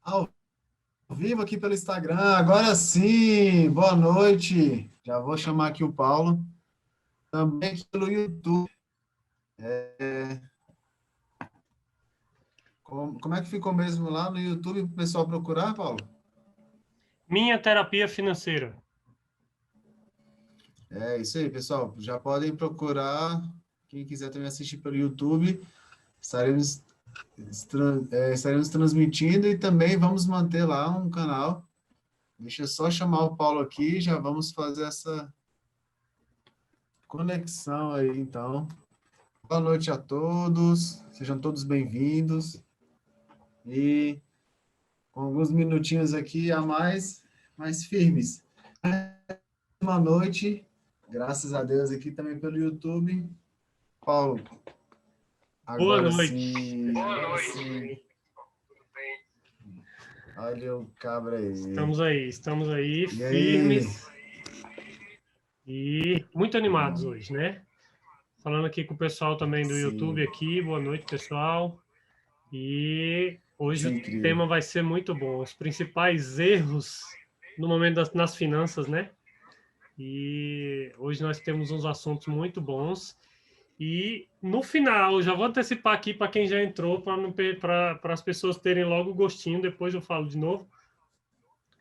Ao vivo aqui pelo Instagram, agora sim, boa noite. Já vou chamar aqui o Paulo, também aqui pelo YouTube. Como é que ficou mesmo lá no YouTube para o pessoal procurar, Paulo? Minha terapia financeira. É isso aí, pessoal. Já podem procurar. Quem quiser também assistir pelo YouTube, estaremos, estaremos transmitindo e também vamos manter lá um canal. Deixa eu só chamar o Paulo aqui, já vamos fazer essa conexão aí, então. Boa noite a todos, sejam todos bem-vindos. E com alguns minutinhos aqui a mais firmes. Boa noite, graças a Deus aqui também pelo YouTube. Paulo, Boa agora noite. sim. Agora sim. Olha o cabra aí. Estamos aí, E firmes aí? e muito animados hoje, né? Falando aqui com o pessoal também do Sim. YouTube aqui. Boa noite, pessoal. E hoje Isso é o incrível. tema vai ser muito bom. Os principais erros no momento nas finanças, né? E hoje nós temos uns assuntos muito bons. E no final, já vou antecipar aqui para quem já entrou, para as pessoas terem logo o gostinho, depois eu falo de novo.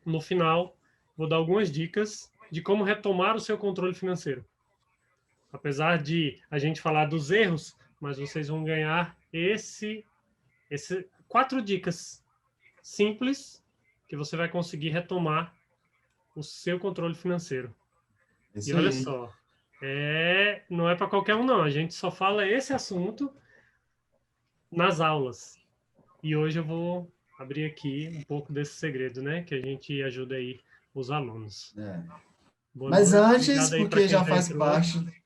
No final, vou dar algumas dicas de como retomar o seu controle financeiro. Apesar de a gente falar dos erros, mas vocês vão ganhar esse 4 dicas simples que você vai conseguir retomar o seu controle financeiro. Isso E olha aí. só, não é para qualquer um não, a gente só fala esse assunto nas aulas. E hoje eu vou abrir aqui um pouco desse segredo, né, que a gente ajuda aí os alunos. É. Boa Mas noite, antes, obrigado aí para porque quem já já faz entrou. parte.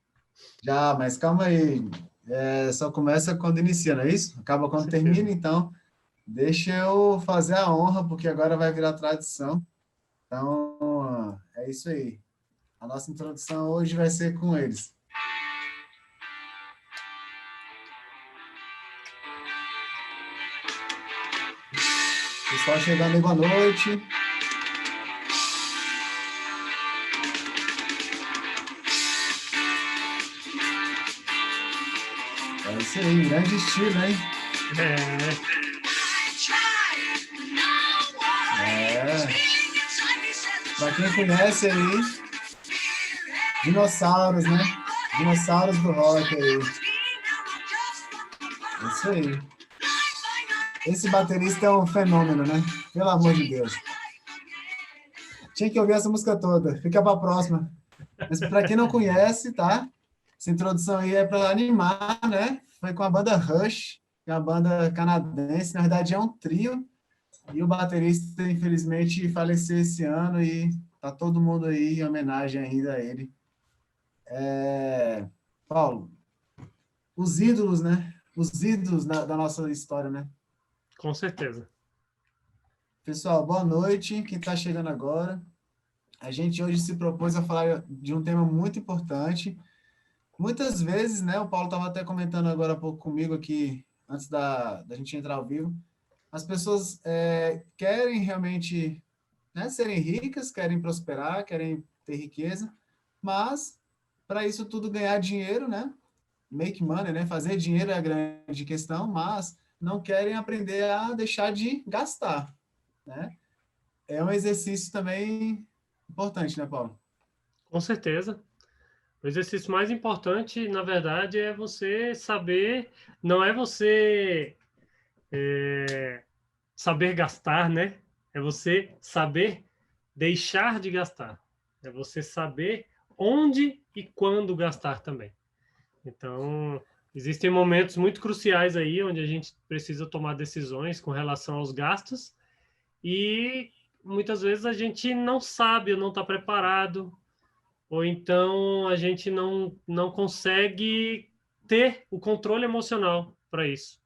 Já, mas calma aí. Só começa quando inicia, não é isso? Acaba Com quando certeza. termina, então deixa eu fazer a honra, porque agora vai virar tradição. Então, é isso aí. A nossa introdução hoje vai ser com eles. Pessoal chegando aí, boa noite. É isso aí, grande estilo, hein? Pra quem conhece aí, dinossauros, né? Dinossauros do rock aí. É isso aí. Esse baterista é um fenômeno, né? Pelo amor de Deus. Tinha que ouvir essa música toda. Fica para a próxima. Mas para quem não conhece, tá? Essa introdução aí é para animar, né? Foi com a banda Rush, que é uma banda canadense. Na verdade, é um trio. E o baterista, infelizmente, faleceu esse ano e tá todo mundo aí em homenagem ainda a ele. Paulo, os ídolos, né? Os ídolos da nossa história, né? Com certeza. Pessoal, boa noite. Quem está chegando agora. A gente hoje se propôs a falar de um tema muito importante. Muitas vezes, né? O Paulo estava até comentando agora há pouco comigo aqui, antes da gente entrar ao vivo. As pessoas querem realmente, né, serem ricas, querem prosperar, querem ter riqueza, mas para isso tudo ganhar dinheiro, né? Make money, né? Fazer dinheiro é a grande questão, mas não querem aprender a deixar de gastar, né? É um exercício também importante, né, Paulo? Com certeza. O exercício mais importante, na verdade, é você saber, não é você saber gastar, né? É você saber deixar de gastar. É você saber onde e quando gastar também. Então, existem momentos muito cruciais aí onde a gente precisa tomar decisões com relação aos gastos e muitas vezes a gente não sabe ou não está preparado, ou então a gente não consegue ter o controle emocional para isso.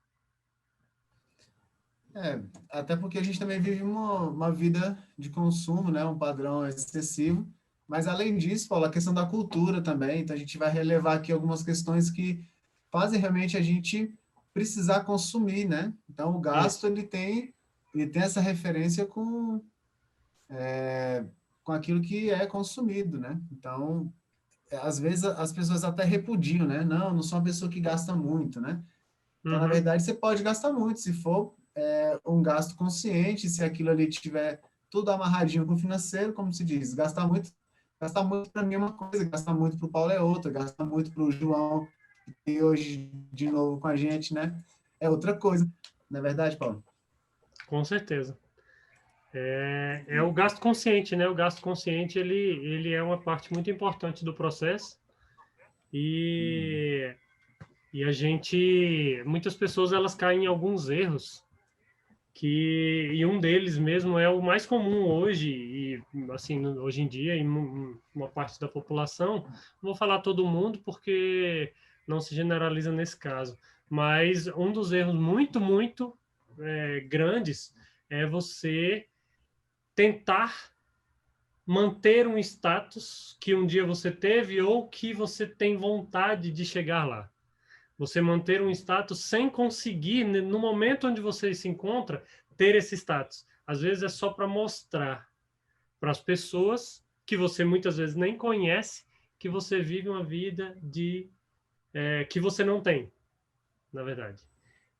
Até porque a gente também vive uma vida de consumo, né? Um padrão excessivo. Mas, além disso, Paulo, a questão da cultura também. Então, a gente vai relevar aqui algumas questões que fazem realmente a gente precisar consumir, né? Então, o gasto, Isso. ele tem ele tem essa referência com aquilo que é consumido, né? Então, às vezes as pessoas até repudiam, né? Não, não sou uma pessoa que gasta muito, né? Então, na Uhum, verdade, você pode gastar muito, se for um gasto consciente, se aquilo ali tiver tudo amarradinho com o financeiro, como se diz, gastar muito para mim é uma coisa, gastar muito para o Paulo é outra, gastar muito para o João, e hoje de novo com a gente, né? É outra coisa. Não é verdade, Paulo? com certeza. É o gasto consciente, né? O gasto consciente, ele é uma parte muito importante do processo e, e a gente, muitas pessoas, elas caem em alguns erros e um deles mesmo é o mais comum hoje e assim hoje em dia em uma parte da população. Não vou falar todo mundo porque não se generaliza nesse caso, mas um dos erros muito grandes é você tentar manter um status que um dia você teve ou que você tem vontade de chegar lá. Você manter um status sem conseguir, no momento onde você se encontra, ter esse status. Às vezes é só para mostrar para as pessoas que você muitas vezes nem conhece que você vive uma vida que você não tem, na verdade.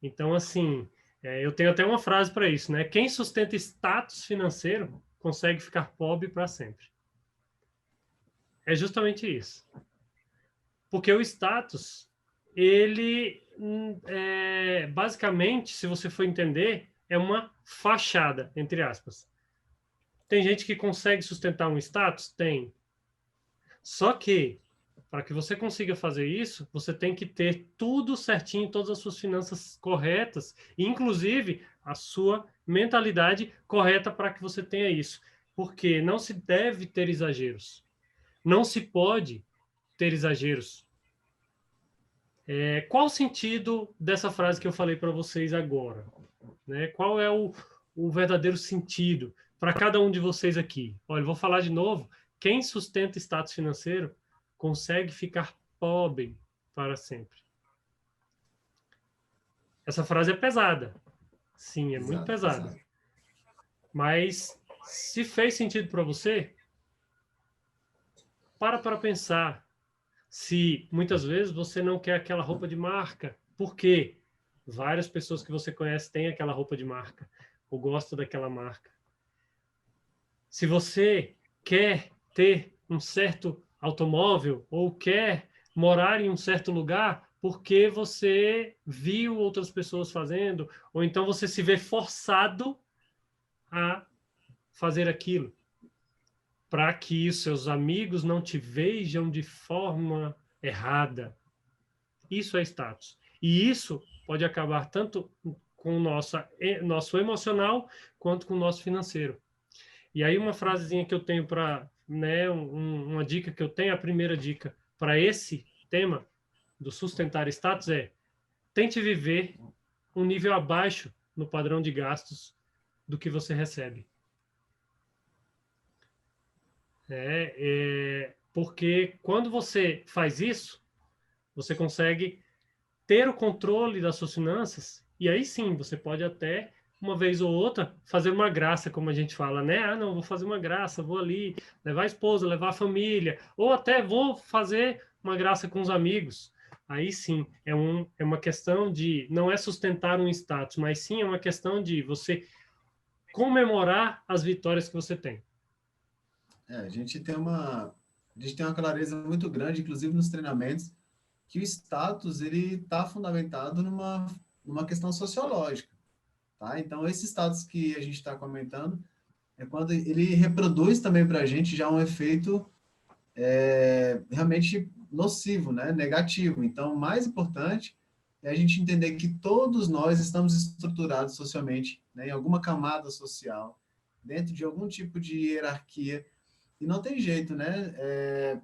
Então, assim, eu tenho até uma frase para isso, né? Quem sustenta status financeiro consegue ficar pobre para sempre. É justamente isso. Porque o status, ele, basicamente, se você for entender, é uma fachada, entre aspas. Tem gente que consegue sustentar um status? Tem. Só que, para que você consiga fazer isso, você tem que ter tudo certinho, todas as suas finanças corretas, inclusive a sua mentalidade correta para que você tenha isso. Porque não se deve ter exageros. Não se pode ter exageros. Qual o sentido dessa frase que eu falei para vocês agora? Né? Qual é o verdadeiro sentido para cada um de vocês aqui? Olha, eu vou falar de novo. Quem sustenta status financeiro consegue ficar pobre para sempre. Essa frase é pesada. Sim, é muito Exato, pesada. exato. Mas se fez sentido para você, para pensar se muitas vezes você não quer aquela roupa de marca. Por quê? Várias pessoas que você conhece têm aquela roupa de marca ou gostam daquela marca. Se você quer ter um certo automóvel ou quer morar em um certo lugar porque você viu outras pessoas fazendo, ou então você se vê forçado a fazer aquilo, para que os seus amigos não te vejam de forma errada. Isso é status. E isso pode acabar tanto com o nosso emocional quanto com o nosso financeiro. E aí uma frasezinha que eu tenho para, né, uma dica que eu tenho, a primeira dica para esse tema do sustentar status é: tente viver um nível abaixo no padrão de gastos do que você recebe. Porque quando você faz isso, você consegue ter o controle das suas finanças, e aí sim, você pode até, uma vez ou outra, fazer uma graça, como a gente fala, né? Ah, não, vou fazer uma graça, vou ali levar a esposa, levar a família, ou até vou fazer uma graça com os amigos. Aí sim, é uma questão de, não é sustentar um status, mas sim é uma questão de você comemorar as vitórias que você tem. A gente tem uma clareza muito grande, inclusive nos treinamentos, que o status ele está fundamentado numa questão sociológica, tá? Então esse status que a gente está comentando é quando ele reproduz também para a gente já um efeito realmente nocivo, né? Negativo. Então o mais importante é a gente entender que todos nós estamos estruturados socialmente, né? Em alguma camada social, dentro de algum tipo de hierarquia, e não tem jeito, né?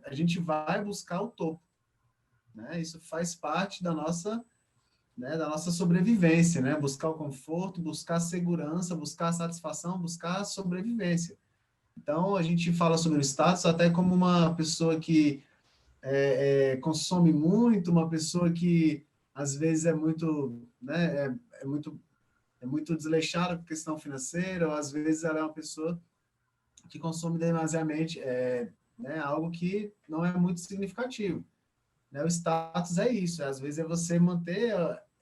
A gente vai buscar o topo, né? Isso faz parte da nossa sobrevivência, né? Buscar o conforto, buscar a segurança, buscar a satisfação, buscar a sobrevivência. Então, a gente fala sobre o status até como uma pessoa que consome muito, uma pessoa que às vezes é muito, né? É muito é muito desleixada com questão financeira, ou às vezes ela é uma pessoa que consome demasiadamente né, algo que não é muito significativo. Né? O status é isso, às vezes é você manter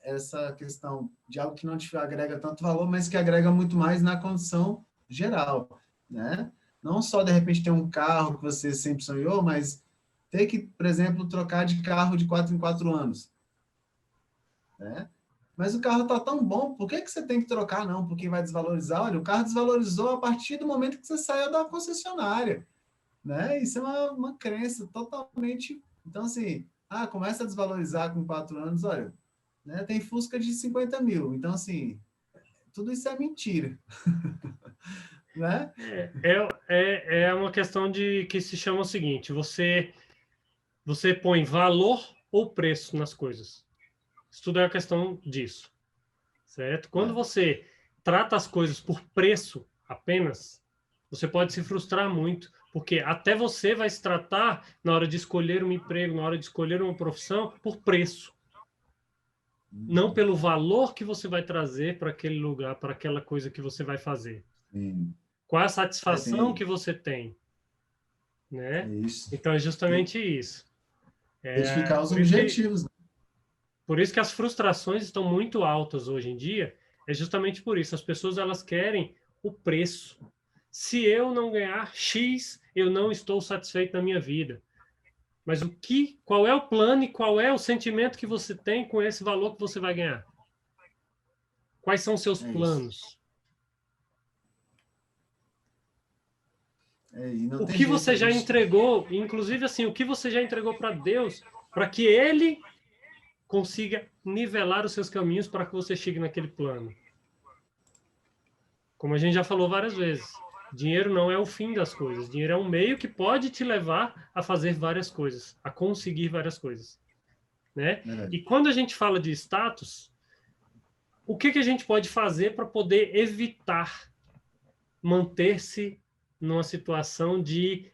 essa questão de algo que não te agrega tanto valor, mas que agrega muito mais na condição geral, né? Não só, de repente, ter um carro que você sempre sonhou, mas ter que, por exemplo, trocar de carro de 4 em 4 anos, né? Mas o carro está tão bom, por que você tem que trocar, não? Porque vai desvalorizar? Olha, o carro desvalorizou a partir do momento que você saiu da concessionária, né? Isso é uma crença totalmente... Então, assim, começa a desvalorizar com 4 anos, olha, né? Tem Fusca de 50 mil. Então, assim, tudo isso é mentira, né? É uma questão de que se chama o seguinte: você põe valor ou preço nas coisas. Isso tudo é uma questão disso, certo? Quando você trata as coisas por preço apenas, você pode se frustrar muito, porque até você vai se tratar na hora de escolher um emprego, na hora de escolher uma profissão, por preço. Não pelo valor que você vai trazer para aquele lugar, para aquela coisa que você vai fazer. Sim. Qual a satisfação que você tem, né? Isso. Então é justamente isso. Identificar os Por isso objetivos. por isso que as frustrações estão muito altas hoje em dia. É justamente por isso. As pessoas elas querem o preço. Se eu não ganhar X, eu não estou satisfeito na minha vida. Mas qual é o plano e qual é o sentimento que você tem com esse valor que você vai ganhar? Quais são os seus planos? E não O tem que jeito, você a já gente... entregou, inclusive assim, o que você já entregou para Deus, para que Ele consiga nivelar os seus caminhos para que você chegue naquele plano. Como a gente já falou várias vezes, dinheiro não é o fim das coisas. Dinheiro é um meio que pode te levar a fazer várias coisas, a conseguir várias coisas, né? E quando a gente fala de status, o que a gente pode fazer para poder evitar manter-se numa situação de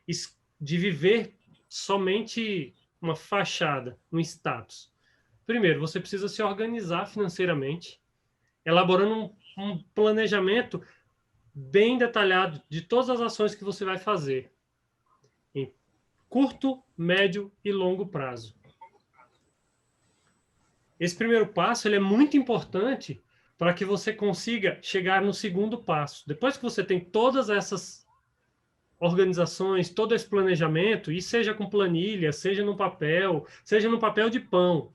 viver somente uma fachada, um status? Primeiro, você precisa se organizar financeiramente, elaborando um planejamento bem detalhado de todas as ações que você vai fazer em curto, médio e longo prazo. Esse primeiro passo ele é muito importante para que você consiga chegar no segundo passo. Depois que você tem todas essas organizações, todo esse planejamento, e seja com planilha, seja no papel de pão,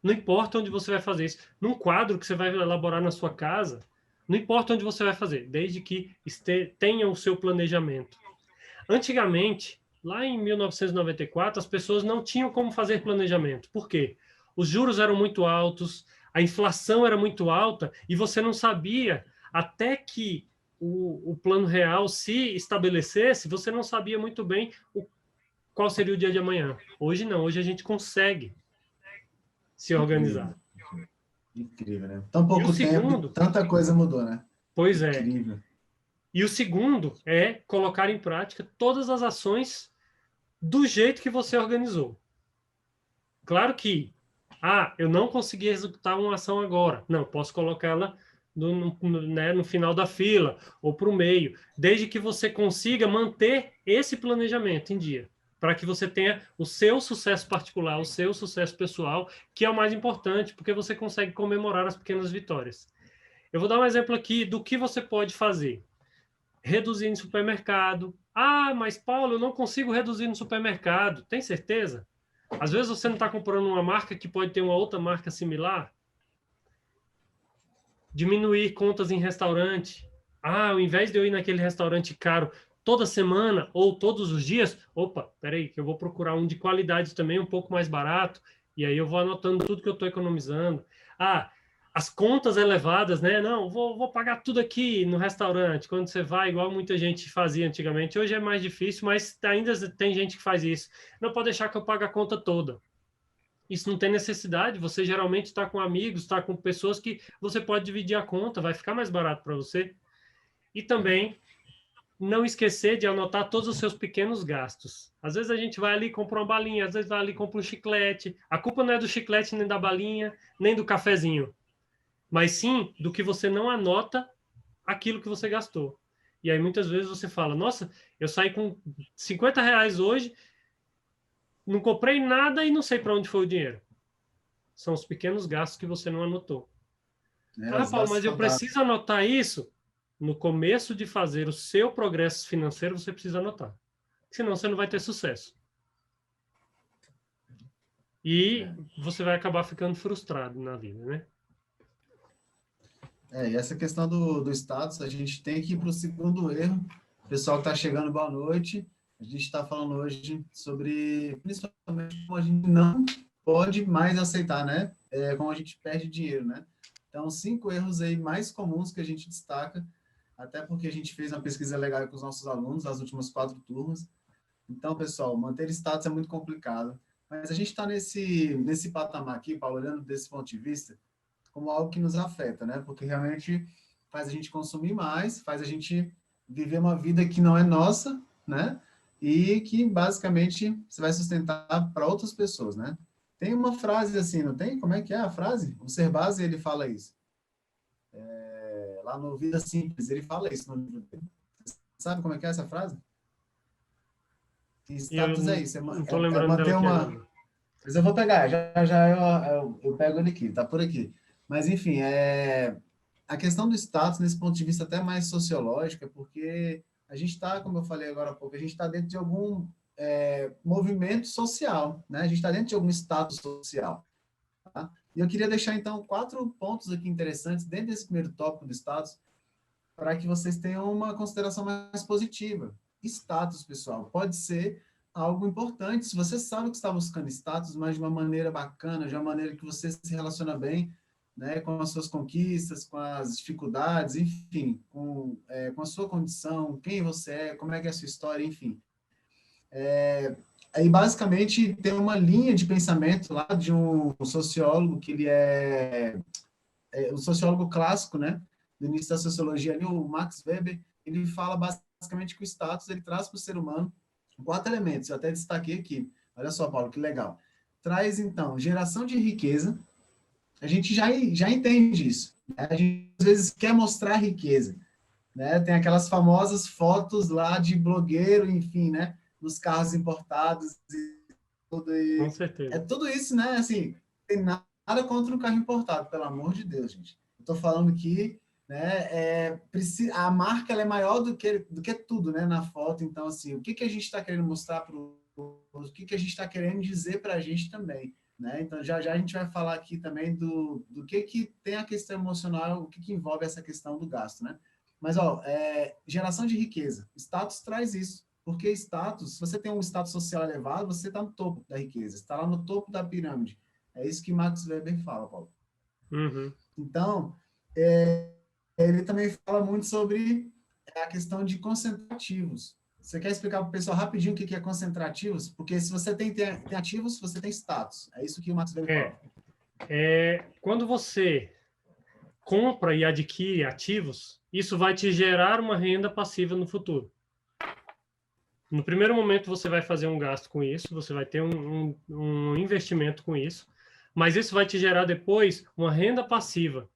não importa onde você vai fazer isso, num quadro que você vai elaborar na sua casa, não importa onde você vai fazer, desde que tenha o seu planejamento. Antigamente, lá em 1994, as pessoas não tinham como fazer planejamento. Por quê? Os juros eram muito altos, a inflação era muito alta e você não sabia, até que o plano real se estabelecesse, você não sabia muito bem qual seria o dia de amanhã. Hoje não, hoje a gente consegue se organizar. Incrível, né? Tão E o pouco tempo, segundo, tanta coisa mudou, né? pois é. Incrível. E o segundo é colocar em prática todas as ações do jeito que você organizou. Claro que, eu não consegui executar uma ação agora. Não, posso colocá-la no final da fila ou para o meio, desde que você consiga manter esse planejamento em dia, para que você tenha o seu sucesso particular, o seu sucesso pessoal, que é o mais importante, porque você consegue comemorar as pequenas vitórias. Eu vou dar um exemplo aqui do que você pode fazer. Reduzir em supermercado. Mas Paulo, eu não consigo reduzir no supermercado. Tem certeza? Às vezes você não está comprando uma marca que pode ter uma outra marca similar. Diminuir contas em restaurante. Ao invés de eu ir naquele restaurante caro toda semana ou todos os dias, peraí, que eu vou procurar um de qualidade também, um pouco mais barato, e aí eu vou anotando tudo que eu estou economizando. As contas elevadas, né? Não, vou pagar tudo aqui no restaurante, quando você vai, igual muita gente fazia antigamente. Hoje é mais difícil, mas ainda tem gente que faz isso. Não pode deixar que eu pague a conta toda. Isso não tem necessidade, você geralmente está com amigos, está com pessoas que você pode dividir a conta, vai ficar mais barato para você. E também não esquecer de anotar todos os seus pequenos gastos. Às vezes a gente vai ali e compra uma balinha, às vezes vai ali e compra um chiclete. A culpa não é do chiclete, nem da balinha, nem do cafezinho. mas sim do que você não anota aquilo que você gastou. E aí muitas vezes você fala, nossa, eu saí com R$ 50 hoje, não comprei nada e não sei para onde foi o dinheiro. São os pequenos gastos que você não anotou. né? Ah, Os Paulo, gastos mas eu saudáveis. preciso anotar isso? No começo de fazer o seu progresso financeiro, você precisa anotar. Senão você não vai ter sucesso. E você vai acabar ficando frustrado na vida, né? E essa questão do status, a gente tem que ir para o segundo erro. Pessoal que está chegando, boa noite. A gente está falando hoje sobre, principalmente, como a gente não pode mais aceitar, né? Como a gente perde dinheiro, né? Então, 5 erros aí mais comuns que a gente destaca, até porque a gente fez uma pesquisa legal com os nossos alunos, as últimas 4 turmas. Então, pessoal, manter status é muito complicado. Mas a gente está nesse patamar aqui, Paulo, olhando desse ponto de vista, como algo que nos afeta, né? Porque realmente faz a gente consumir mais, faz a gente viver uma vida que não é nossa, né? E que basicamente você vai sustentar para outras pessoas, né? Tem uma frase assim, não tem? Como é que é a frase? O Cerbasi, ele fala isso. Lá no Vida Simples, ele fala isso no livro dele. Sabe como é que é essa frase? Que E eu status é isso, não estou é lembrando dela manter aqui uma... agora. Mas eu vou pegar, já eu pego ele aqui, tá por aqui. Mas, enfim, a questão do status, nesse ponto de vista até mais sociológico, é porque a gente está, como eu falei agora há pouco, a gente está dentro de algum movimento social, né? A gente está dentro de algum status social. Tá? E eu queria deixar, então, 4 pontos aqui interessantes dentro desse primeiro tópico do status, para que vocês tenham uma consideração mais positiva. Status, pessoal, pode ser algo importante. Se você sabe que está buscando status, mas de uma maneira bacana, de uma maneira que você se relaciona bem, né, com as suas conquistas, com as dificuldades, enfim, com a sua condição, quem você é, como é que é a sua história, enfim. Aí, basicamente, tem uma linha de pensamento lá de um sociólogo, que ele é um sociólogo clássico, né, do início da sociologia ali, o Max Weber, ele fala basicamente que o status ele traz para o ser humano 4 elementos, eu até destaquei aqui. Olha só, Paulo, que legal. Traz, então, geração de riqueza, a gente já entende isso, né? A gente às vezes quer mostrar riqueza, né? Tem aquelas famosas fotos lá de blogueiro, enfim, né? Nos carros importados e tudo. Com E é certeza. tudo isso, né? Assim, tem nada contra um carro importado, pelo amor de Deus, gente. Eu tô falando que, né? A marca ela é maior do que tudo, né? Na foto. Então, assim, o que que a gente está querendo mostrar para o que a gente está querendo dizer para a gente também, né? Então, já a gente vai falar aqui também do que tem a questão emocional, o que envolve essa questão do gasto, né? Mas, ó, geração de riqueza. Status traz isso. Porque status, se você tem um status social elevado, você está no topo da riqueza, está lá no topo da pirâmide. É isso que Max Weber fala, Paulo. Uhum. Então, ele também fala muito sobre a questão de concentrativos. Você quer explicar para o pessoal rapidinho o que é concentrativos? Porque se você tem ativos, você tem status. É isso que o Max Weber fala. Quando você compra e adquire ativos, isso vai te gerar uma renda passiva no futuro. No primeiro momento, você vai fazer um gasto com isso, você vai ter um investimento com isso, mas isso vai te gerar depois uma renda passiva.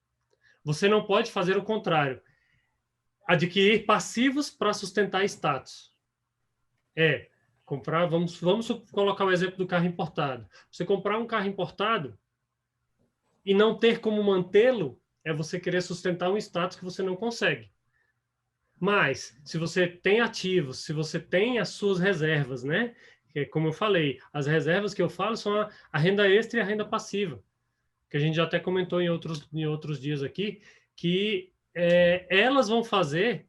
Você não pode fazer o contrário. Adquirir passivos para sustentar status. Comprar, vamos colocar o exemplo do carro importado. Você comprar um carro importado e não ter como mantê-lo, é você querer sustentar um status que você não consegue. Mas, se você tem ativos, se você tem as suas reservas, né? Como eu falei, as reservas que eu falo são a renda extra e a renda passiva, que a gente já até comentou em outros dias aqui, que elas vão fazer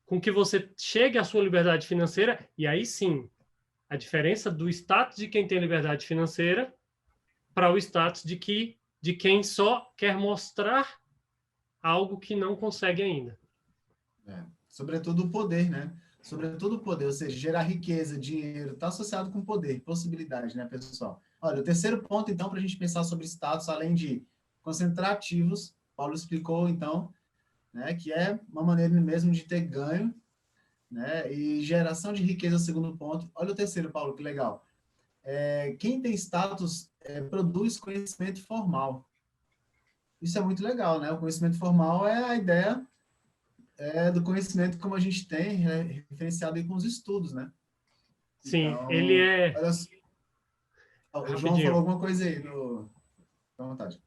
com que você chegue à sua liberdade financeira, e aí sim, a diferença do status de quem tem liberdade financeira para o status de quem só quer mostrar algo que não consegue ainda. Sobretudo o poder, né? Sobretudo o poder, ou seja, gerar riqueza, dinheiro, está associado com poder, possibilidade, né, pessoal? Olha, o terceiro ponto, então, para a gente pensar sobre status, além de concentrar ativos, Paulo explicou, então, né, que é uma maneira mesmo de ter ganho, né, e geração de riqueza, segundo ponto. Olha o terceiro, Paulo, que legal. Quem tem status produz conhecimento formal. Isso é muito legal, né? O conhecimento formal é a ideia do conhecimento como a gente tem, né, referenciado aí com os estudos, né? Sim, ele Então, é olha só, o João falou rapidinho. alguma coisa aí, à vontade.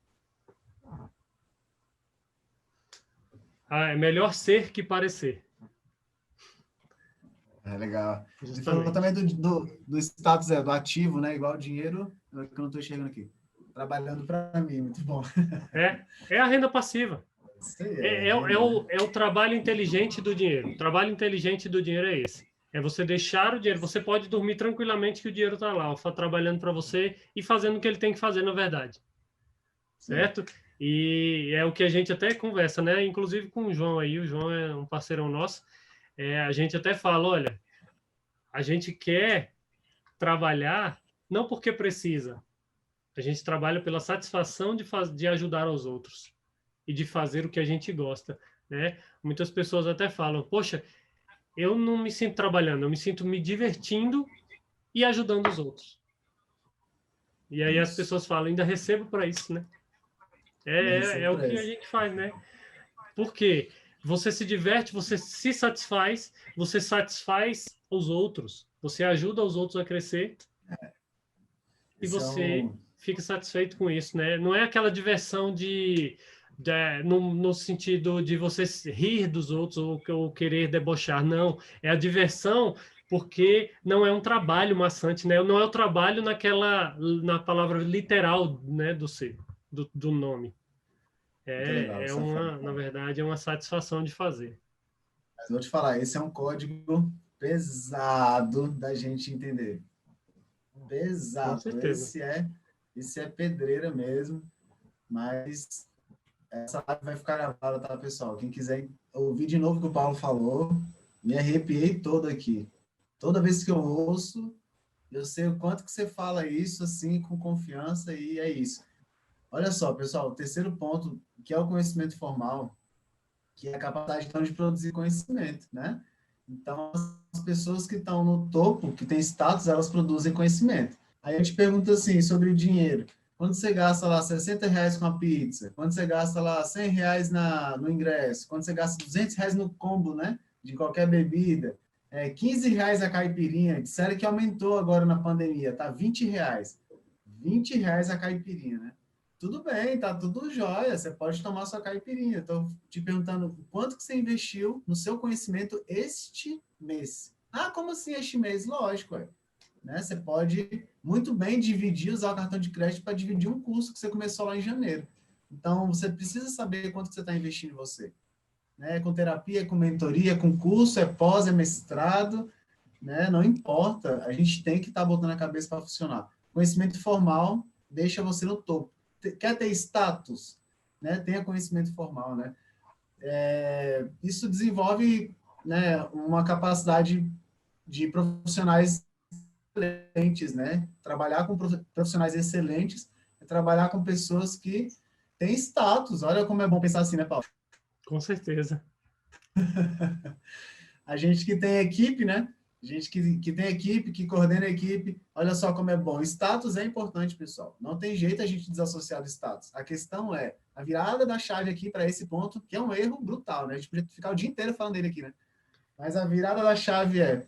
Ah, é melhor ser que parecer, É legal. Ele falou também justamente. do status, do ativo, né? Igual dinheiro, que eu não estou chegando aqui. Trabalhando para mim, muito bom. É a renda passiva. Isso aí É renda, né? o trabalho inteligente do dinheiro. O trabalho inteligente do dinheiro é esse. É você deixar o dinheiro. Você pode dormir tranquilamente que o dinheiro está lá, trabalhando para você e fazendo o que ele tem que fazer, na verdade. Sim. Certo? E é o que a gente até conversa, né? Inclusive com o João aí. O João é um parceirão nosso. A gente até fala: olha, a gente quer trabalhar não porque precisa. A gente trabalha pela satisfação de ajudar aos outros e de fazer o que a gente gosta, né? Muitas pessoas até falam: poxa, eu não me sinto trabalhando, eu me sinto me divertindo e ajudando os outros. E aí as Isso. pessoas falam: ainda recebo para isso, né? Ainda É recebo o para que a isso. gente faz, né? Porque você se diverte, você se satisfaz, você satisfaz os outros, você ajuda os outros a crescer e Esse é você um. fica satisfeito com isso, né? Não é aquela diversão no sentido de você rir dos outros ou querer debochar, não. É a diversão porque não é um trabalho maçante, né? Não é o trabalho na palavra literal, né, do ser, do nome. Muito legal É essa forma. na verdade, é uma satisfação de fazer. Mas vou te falar, esse é um código pesado da gente entender. Com Pesado. certeza. Esse é pedreira mesmo, mas essa live vai ficar gravada, tá, pessoal? Quem quiser ouvir de novo o que o Paulo falou, me arrepiei todo aqui. Toda vez que eu ouço, eu sei o quanto que você fala isso, assim, com confiança, e é isso. Olha só, pessoal, o terceiro ponto, que é o conhecimento formal, que é a capacidade, então, de produzir conhecimento, né? Então, as pessoas que estão no topo, que têm status, elas produzem conhecimento. Aí eu te pergunto assim, sobre dinheiro. Quando você gasta lá R$ 60 com a pizza, quando você gasta lá R$ 100 no ingresso, quando você gasta R$ 200 no combo, né, de qualquer bebida, R$ 15 a caipirinha, disseram que aumentou agora na pandemia, tá R$ 20. R$ 20 a caipirinha, né? Tudo bem, tá tudo jóia, você pode tomar sua caipirinha. Estou te perguntando quanto que você investiu no seu conhecimento este mês. Ah, como assim este mês? Lógico, né? Você pode muito bem dividir, usar o cartão de crédito para dividir um curso que você começou lá em janeiro. Então, você precisa saber quanto que você está investindo em você. Né? Com terapia, com mentoria, com curso, é pós, é mestrado, né? Não importa, a gente tem que estar botando a cabeça para funcionar. Conhecimento formal deixa você no topo. Quer ter status? Né? Tenha conhecimento formal, né? Isso desenvolve, né, uma capacidade de profissionais excelentes, né? Trabalhar com profissionais excelentes é trabalhar com pessoas que têm status. Olha como é bom pensar assim, né, Paulo? Com certeza. A gente que tem equipe, né? A gente que tem equipe, que coordena a equipe, olha só como é bom. Status é importante, pessoal. Não tem jeito a gente desassociar do status. A questão é a virada da chave aqui para esse ponto, que é um erro brutal, né? A gente podia ficar o dia inteiro falando dele aqui, né? Mas a virada da chave é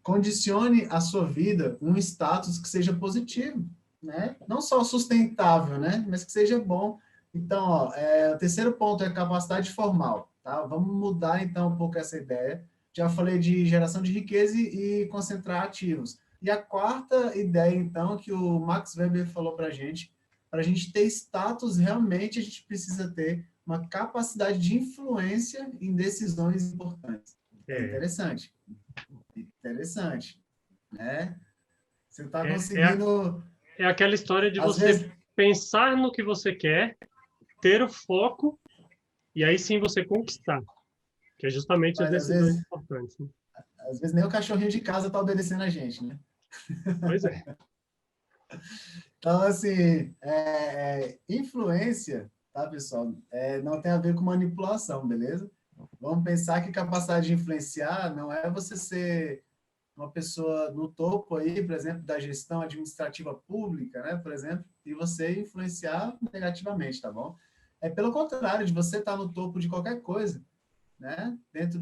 condicione a sua vida um status que seja positivo, né? Não só sustentável, né? Mas que seja bom. Então, ó, o terceiro ponto é capacidade formal, tá? Vamos mudar então um pouco essa ideia. Já falei de geração de riqueza e concentrar ativos. E a quarta ideia, então, que o Max Weber falou para a gente ter status, realmente a gente precisa ter uma capacidade de influência em decisões importantes. É É, interessante. Interessante, né? Você está é, é, conseguindo, é aquela história de às você vezes, pensar no que você quer, ter o foco e aí sim você conquistar, que é justamente as mas decisões importantes, né? às vezes nem o cachorrinho de casa está obedecendo a gente, né? Pois é. Então, assim, influência, tá, pessoal? Não tem a ver com manipulação, beleza? Vamos pensar que capacidade de influenciar não é você ser uma pessoa no topo aí, por exemplo, da gestão administrativa pública, né, por exemplo, e você influenciar negativamente, tá bom? É pelo contrário, de você estar no topo de qualquer coisa, né? Dentro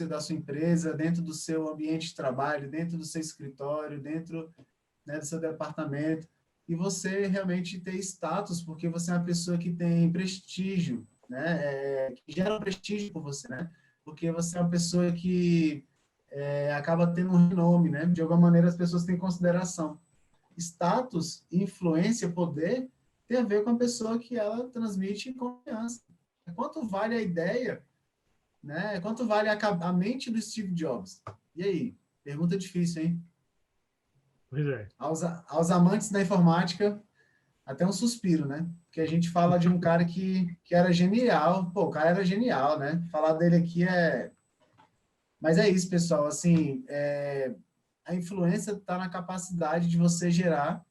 da sua empresa, dentro do seu ambiente de trabalho, dentro do seu escritório, dentro, né, do seu departamento, e você realmente ter status, porque você é uma pessoa que tem prestígio, né? Que gera prestígio por você, né? Porque você é uma pessoa que acaba tendo um renome, né? De alguma maneira as pessoas têm consideração. Status, influência, poder tem a ver com a pessoa que ela transmite confiança. Quanto vale a ideia, né? Quanto vale a mente do Steve Jobs? E aí? Pergunta difícil, hein? Pois é. Aos amantes da informática, até um suspiro, né? Porque a gente fala de um cara que era genial. Pô, o cara era genial, né? Falar dele aqui é... Mas é isso, pessoal. Assim, a influência está na capacidade de você gerar,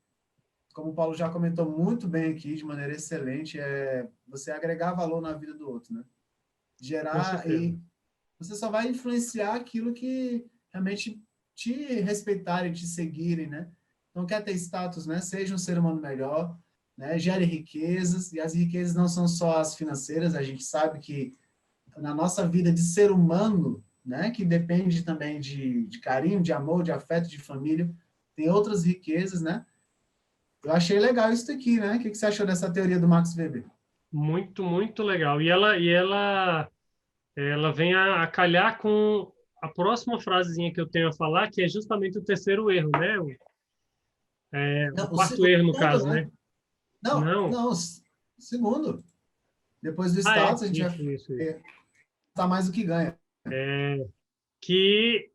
como o Paulo já comentou muito bem aqui, de maneira excelente, você agregar valor na vida do outro, né? Com Gerar certeza. e você só vai influenciar aquilo que realmente te respeitarem, te seguirem, né? Então, quer ter status, né? Seja um ser humano melhor, né? Gere riquezas, e as riquezas não são só as financeiras, a gente sabe que na nossa vida de ser humano, né? Que depende também de carinho, de amor, de afeto, de família, tem outras riquezas, né? Eu achei legal isso aqui, né? O que você achou dessa teoria do Max Weber? Muito, muito legal. Ela vem a calhar com a próxima frasezinha que eu tenho a falar, que é justamente o terceiro erro, né? O Não, o quarto erro, no segundo, caso, né? né? Não, Não. não, segundo. Depois do Ah, é. status, a gente vai Isso. gastar mais do que ganha. Que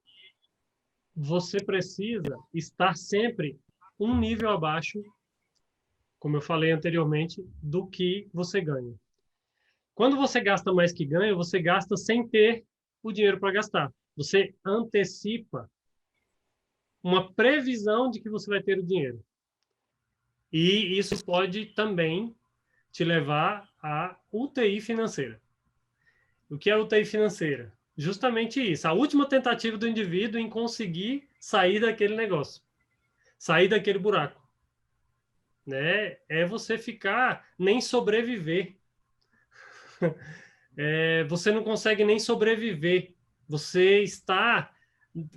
você precisa estar sempre um nível abaixo, como eu falei anteriormente, do que você ganha. Quando você gasta mais que ganha, você gasta sem ter o dinheiro para gastar. Você antecipa uma previsão de que você vai ter o dinheiro. E isso pode também te levar à UTI financeira. O que é UTI financeira? Justamente isso, a última tentativa do indivíduo em conseguir sair daquele negócio, sair daquele buraco, né? É você ficar, nem sobreviver. Você não consegue nem sobreviver. Você está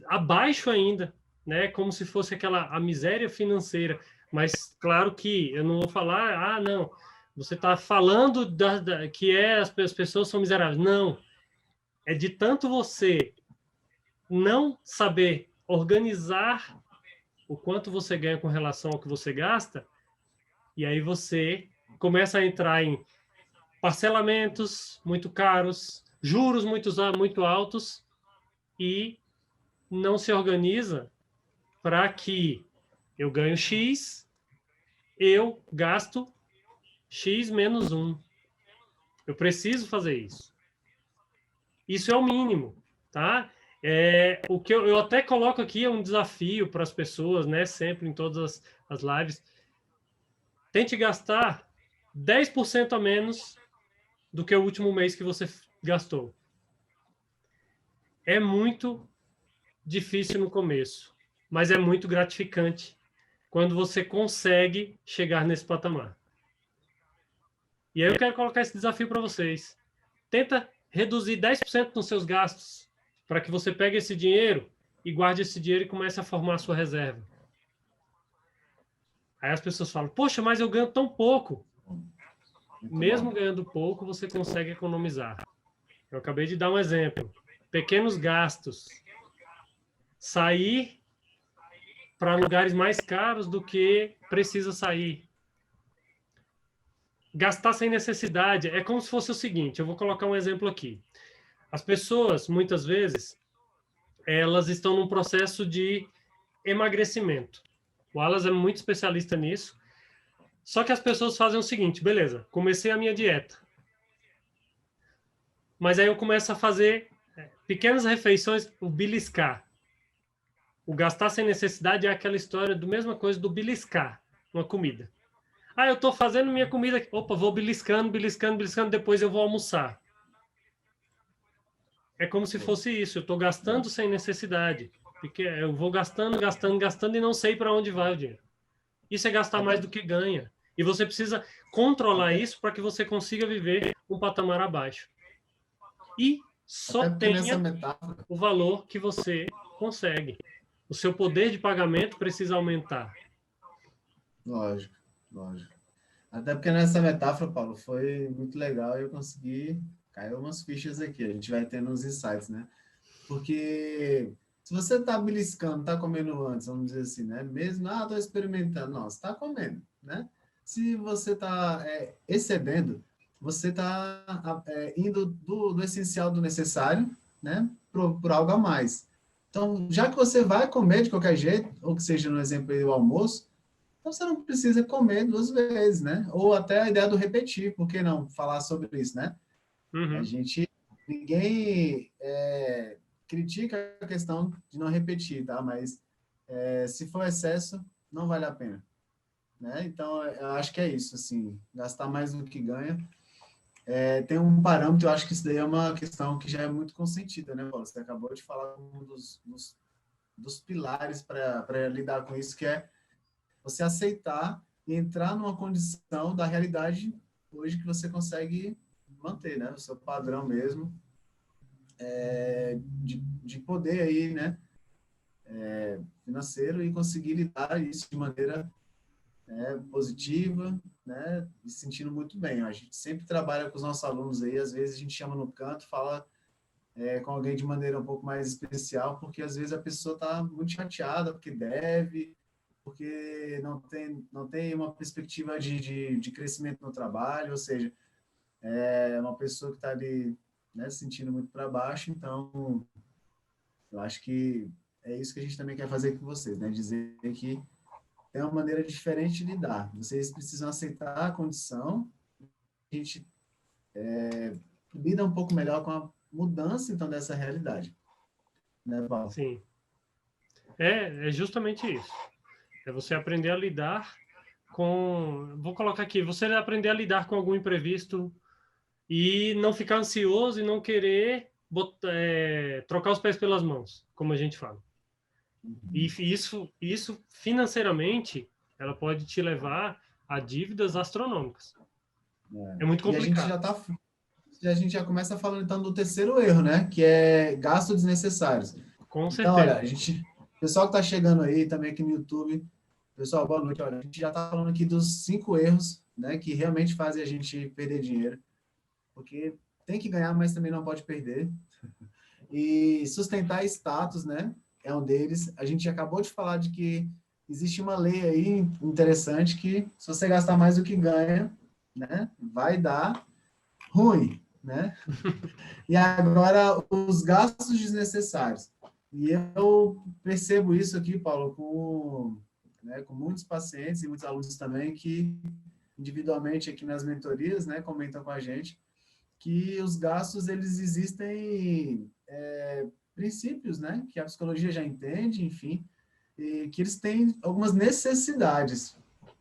abaixo ainda, né? Como se fosse a miséria financeira. Mas claro que eu não vou falar, não, você está falando que as pessoas são miseráveis. Não, é de tanto você não saber organizar o quanto você ganha com relação ao que você gasta, e aí você começa a entrar em parcelamentos muito caros, juros muito altos, e não se organiza para que eu ganho X, eu gasto X menos um. Eu preciso fazer isso. Isso é o mínimo, tá? O que eu até coloco aqui é um desafio para as pessoas, né? Sempre em todas as lives. Tente gastar 10% a menos do que o último mês que você gastou. É muito difícil no começo, mas é muito gratificante quando você consegue chegar nesse patamar. E aí eu quero colocar esse desafio para vocês. Tenta reduzir 10% nos seus gastos para que você pegue esse dinheiro e guarde esse dinheiro e comece a formar a sua reserva. Aí as pessoas falam, poxa, mas eu ganho tão pouco. Muito Mesmo bom. ganhando pouco, você consegue economizar. Eu acabei de dar um exemplo. Pequenos gastos. Sair para lugares mais caros do que precisa sair. Gastar sem necessidade. É como se fosse o seguinte, eu vou colocar um exemplo aqui. As pessoas, muitas vezes, elas estão num processo de emagrecimento. O Alas é muito especialista nisso. Só que as pessoas fazem o seguinte, beleza, comecei a minha dieta. Mas aí eu começo a fazer pequenas refeições, o beliscar. O gastar sem necessidade é aquela história do mesma coisa do beliscar uma comida. Eu tô fazendo minha comida, opa, vou beliscando, beliscando, beliscando, depois eu vou almoçar. É como se fosse isso, eu tô gastando sem necessidade. Porque eu vou gastando, gastando, gastando e não sei para onde vai o dinheiro. Isso é gastar mais Até, do que ganha. E você precisa controlar Até, isso para que você consiga viver um patamar abaixo. E só até porque nessa tenha metáfora, o valor que você consegue. O seu poder de pagamento precisa aumentar. lógico, lógico. Até porque nessa metáfora, Paulo, foi muito legal e eu consegui cair umas fichas aqui. A gente vai tendo uns insights, né? Porque se você está beliscando, está comendo antes, vamos dizer assim, né? Mesmo, estou experimentando. Não, você está comendo, né? Se você está excedendo, você está indo do essencial, do necessário, né? Por algo a mais. Então, já que você vai comer de qualquer jeito, ou que seja no exemplo aí do almoço, então você não precisa comer duas vezes, né? Ou até a ideia do repetir, por que não falar sobre isso, né? A Uhum. gente, ninguém critica a questão de não repetir, tá? Mas se for excesso, não vale a pena, né? Então, eu acho que é isso, assim, gastar mais do que ganha. Tem um parâmetro, eu acho que isso daí é uma questão que já é muito consentida, né, Paulo? Você acabou de falar um dos pilares para lidar com isso, que é você aceitar e entrar numa condição da realidade hoje que você consegue manter, né? O seu padrão mesmo, de poder aí, né? Financeiro e conseguir lidar isso de maneira positiva, né? E se sentindo muito bem. A gente sempre trabalha com os nossos alunos aí, às vezes a gente chama no canto, fala com alguém de maneira um pouco mais especial, porque às vezes a pessoa está muito chateada porque deve, porque não tem uma perspectiva de crescimento no trabalho, ou seja, é uma pessoa que está ali, né, se sentindo muito para baixo. Então eu acho que é isso que a gente também quer fazer com vocês, né? Dizer que tem uma maneira diferente de lidar. Vocês precisam aceitar a condição, a gente lida um pouco melhor com a mudança, então, dessa realidade, né, Paulo? Sim. É justamente isso. É você aprender a lidar com. Vou colocar aqui, você aprender a lidar com algum imprevisto e não ficar ansioso e não querer trocar os pés pelas mãos, como a gente fala. E isso financeiramente, ela pode te levar a dívidas astronômicas. É muito E a gente complicado. a gente já começa falando então do terceiro erro, né? Que é gastos desnecessários. Com Então, olha, certeza. o pessoal que está chegando aí também aqui no YouTube, pessoal, boa noite. Olha, a gente já está falando aqui dos 5 erros, né? Que realmente fazem a gente perder dinheiro, porque tem que ganhar, mas também não pode perder. E sustentar status, né? É um deles. A gente acabou de falar de que existe uma lei aí interessante que se você gastar mais do que ganha, né? Vai dar ruim, né? E agora, os gastos desnecessários. E eu percebo isso aqui, Paulo, com muitos pacientes e muitos alunos também que, individualmente aqui nas mentorias, né, comentam com a gente que os gastos, eles existem princípios, né, que a psicologia já entende, enfim, e que eles têm algumas necessidades.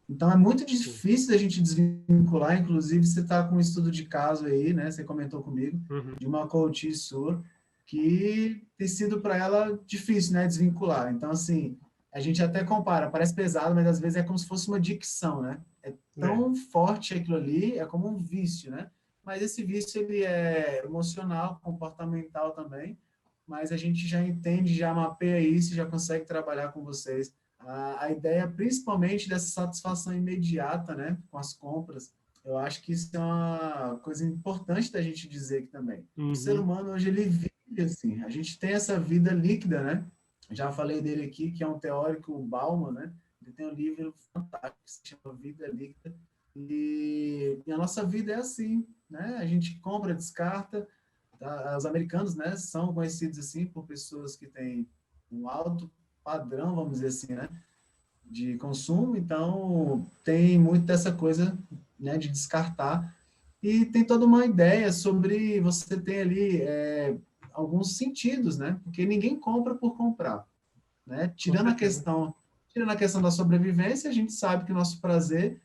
Então, é muito Sim. difícil a gente desvincular. Inclusive, você está com um estudo de caso aí, né? Você comentou comigo, Uhum. de uma coach sua, que tem sido para ela difícil, né? Desvincular. Então, assim, a gente até compara, parece pesado, mas às vezes é como se fosse uma dicção, né? É É, tão forte aquilo ali, é como um vício, né? Mas esse vício, ele é emocional, comportamental também, mas a gente já entende, já mapeia isso, já consegue trabalhar com vocês a ideia principalmente dessa satisfação imediata, né, com as compras. Eu acho que isso é uma coisa importante da gente dizer aqui também. O ser uhum. humano hoje ele vive assim, a gente tem essa vida líquida, né? Já falei dele aqui, que é um teórico, o Bauman, né? Ele tem um livro fantástico que se chama Vida Líquida. E a nossa vida é assim, né? A gente compra, descarta. Tá? Os americanos, né, são conhecidos assim por pessoas que têm um alto padrão, vamos dizer assim, né, de consumo. Então tem muito dessa coisa, né, de descartar. E tem toda uma ideia sobre você ter ali alguns sentidos, né, porque ninguém compra por comprar, né, Com certeza. tirando a questão da sobrevivência. A gente sabe que o nosso prazer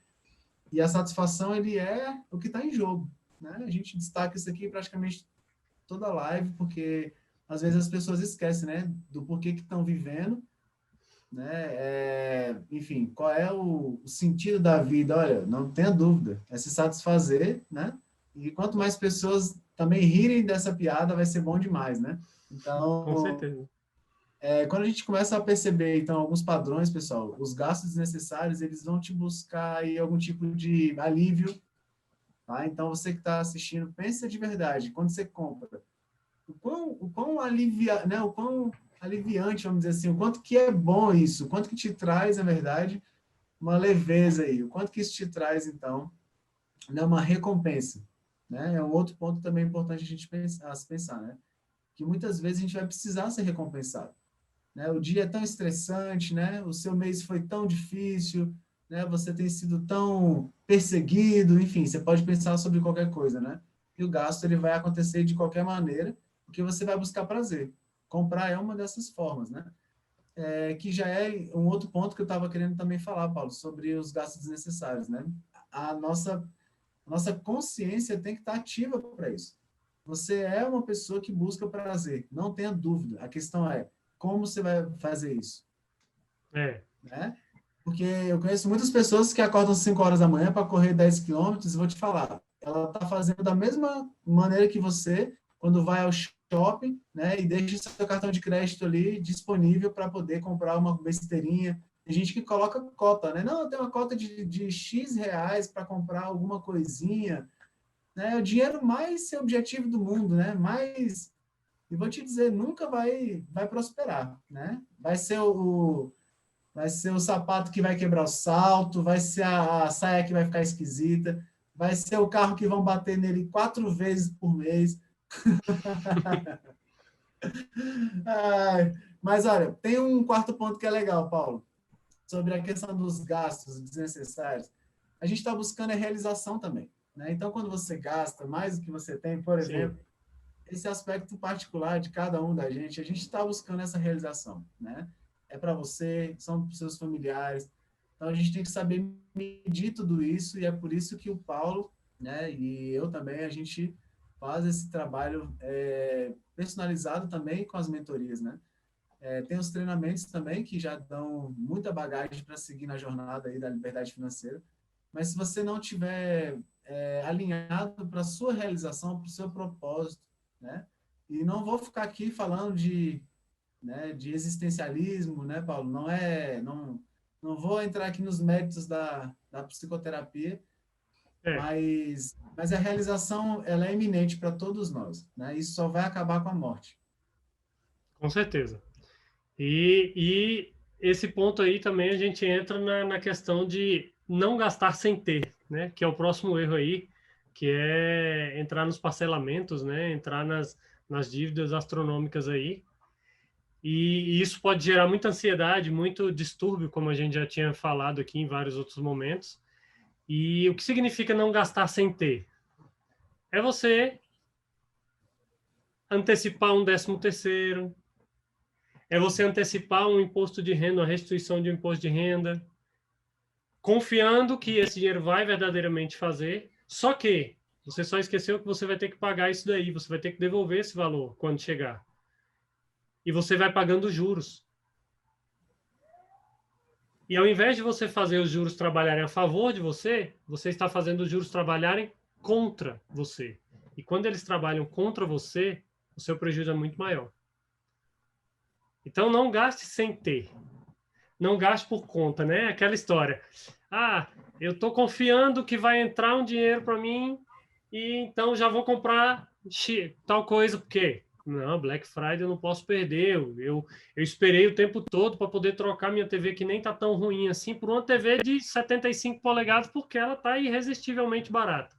e a satisfação, ele é o que está em jogo, né. A gente destaca isso aqui praticamente toda live, porque às vezes as pessoas esquecem, né, do porquê que estão vivendo, né? Enfim, qual é o sentido da vida? Olha, não tenha dúvida, é se satisfazer, né? E quanto mais pessoas também rirem dessa piada, vai ser bom demais, né? Com Então, certeza. quando a gente começa a perceber, então, alguns padrões, pessoal, os gastos desnecessários, eles vão te buscar aí algum tipo de alívio, tá? Então, você que está assistindo, pensa de verdade, quando você compra, o quão né, o quão aliviante, vamos dizer assim, o quanto que é bom isso, o quanto que te traz, na verdade, uma leveza aí, o quanto que isso te traz, então, né, uma recompensa, né? É um outro ponto também importante a gente pensar, né? Que muitas vezes a gente vai precisar ser recompensado, né? O dia é tão estressante, né? O seu mês foi tão difícil, né? Você tem sido tão perseguido, enfim, você pode pensar sobre qualquer coisa, né? E o gasto ele vai acontecer de qualquer maneira, porque você vai buscar prazer. Comprar é uma dessas formas, né? Que já é um outro ponto que eu estava querendo também falar, Paulo, sobre os gastos desnecessários, né? A nossa consciência tem que estar ativa para isso. Você é uma pessoa que busca prazer, não tenha dúvida. A questão é como você vai fazer isso, É, né? Porque eu conheço muitas pessoas que acordam às 5 horas da manhã para correr 10 quilômetros e vou te falar, ela está fazendo da mesma maneira que você quando vai ao shopping, né, e deixa o seu cartão de crédito ali disponível para poder comprar uma besteirinha. Tem gente que coloca cota, né? Não, tem uma cota de X reais para comprar alguma coisinha, né? É o dinheiro mais seu objetivo do mundo, né? Mais, e vou te dizer, nunca vai prosperar, né? Vai ser o sapato que vai quebrar o salto, vai ser a saia que vai ficar esquisita, vai ser o carro que vão bater nele 4 vezes por mês. Ai, mas olha, tem um quarto ponto que é legal, Paulo, sobre a questão dos gastos desnecessários. A gente está buscando a realização também, né? Então, quando você gasta mais do que você tem, por sim. exemplo, esse aspecto particular de cada um da gente, a gente está buscando essa realização, né? É para você, são para os seus familiares. Então, a gente tem que saber medir tudo isso, e é por isso que o Paulo, né, e eu também, a gente faz esse trabalho personalizado também com as mentorias, né? Tem os treinamentos também, que já dão muita bagagem para seguir na jornada aí da liberdade financeira. Mas se você não tiver alinhado para a sua realização, para o seu propósito, né? E não vou ficar aqui falando de existencialismo, né, Paulo? Não vou entrar aqui nos méritos da psicoterapia, É, mas a realização ela é iminente para todos nós, né? Isso só vai acabar com a morte. com certeza. E esse ponto aí também a gente entra na questão de não gastar sem ter, né? Que é o próximo erro aí, que é entrar nos parcelamentos, né? Entrar nas dívidas astronômicas aí. E isso pode gerar muita ansiedade, muito distúrbio, como a gente já tinha falado aqui em vários outros momentos. E o que significa não gastar sem ter? É você antecipar um 13º, é você antecipar um imposto de renda, uma restituição de um imposto de renda, confiando que esse dinheiro vai verdadeiramente fazer, só que você só esqueceu que você vai ter que pagar isso daí, você vai ter que devolver esse valor quando chegar. E você vai pagando juros. E ao invés de você fazer os juros trabalharem a favor de você, você está fazendo os juros trabalharem contra você. E quando eles trabalham contra você, o seu prejuízo é muito maior. Então não gaste sem ter. Não gaste por conta, né? Aquela história. Ah, eu estou confiando que vai entrar um dinheiro para mim e então já vou comprar tal coisa, porque não, Black Friday eu não posso perder. Eu esperei o tempo todo para poder trocar minha TV, que nem tá tão ruim assim, por uma TV de 75 polegadas, porque ela tá irresistivelmente barata.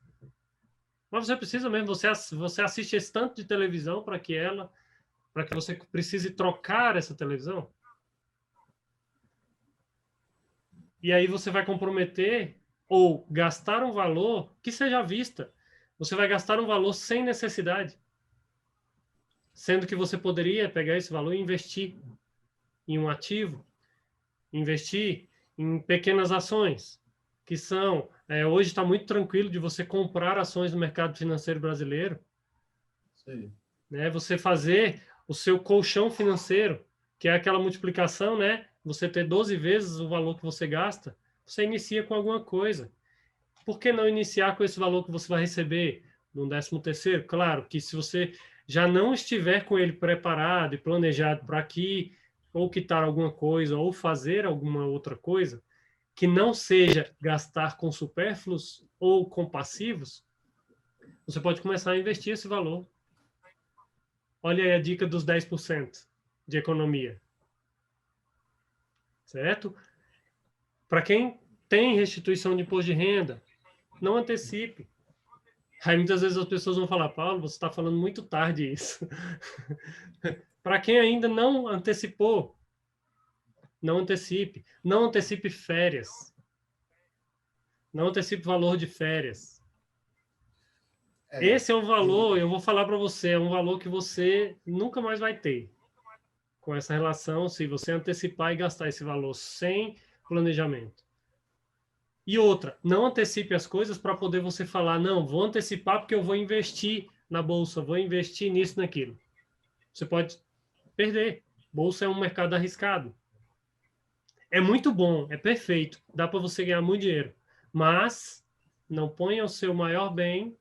Mas você precisa mesmo, você assiste esse tanto de televisão para que você precise trocar essa televisão? E aí você vai comprometer ou gastar um valor que seja à vista. Você vai gastar um valor sem necessidade, sendo que você poderia pegar esse valor e investir em um ativo, investir em pequenas ações, que são, hoje está muito tranquilo de você comprar ações no mercado financeiro brasileiro, Isso aí. né? Você fazer o seu colchão financeiro, que é aquela multiplicação, né? você ter 12 vezes o valor que você gasta, você inicia com alguma coisa. Por que não iniciar com esse valor que você vai receber no 13º? Claro que se você já não estiver com ele preparado e planejado para aqui, ou quitar alguma coisa, ou fazer alguma outra coisa, que não seja gastar com supérfluos ou com passivos, você pode começar a investir esse valor. Olha aí a dica dos 10% de economia. Certo? Para quem tem restituição de imposto de renda, não antecipe. Aí muitas vezes as pessoas vão falar, Paulo, você está falando muito tarde isso. Para quem ainda não antecipou, não antecipe. Não antecipe férias. Não antecipe valor de férias. É, Esse é um valor, eu vou falar para você, é um valor que você nunca mais vai ter com essa relação, se você antecipar e gastar esse valor sem planejamento. E outra, não antecipe as coisas para poder você falar, não, vou antecipar porque eu vou investir na bolsa, vou investir nisso, naquilo. Você pode perder. Bolsa é um mercado arriscado. É muito bom, é perfeito, dá para você ganhar muito dinheiro, mas não ponha o seu maior bem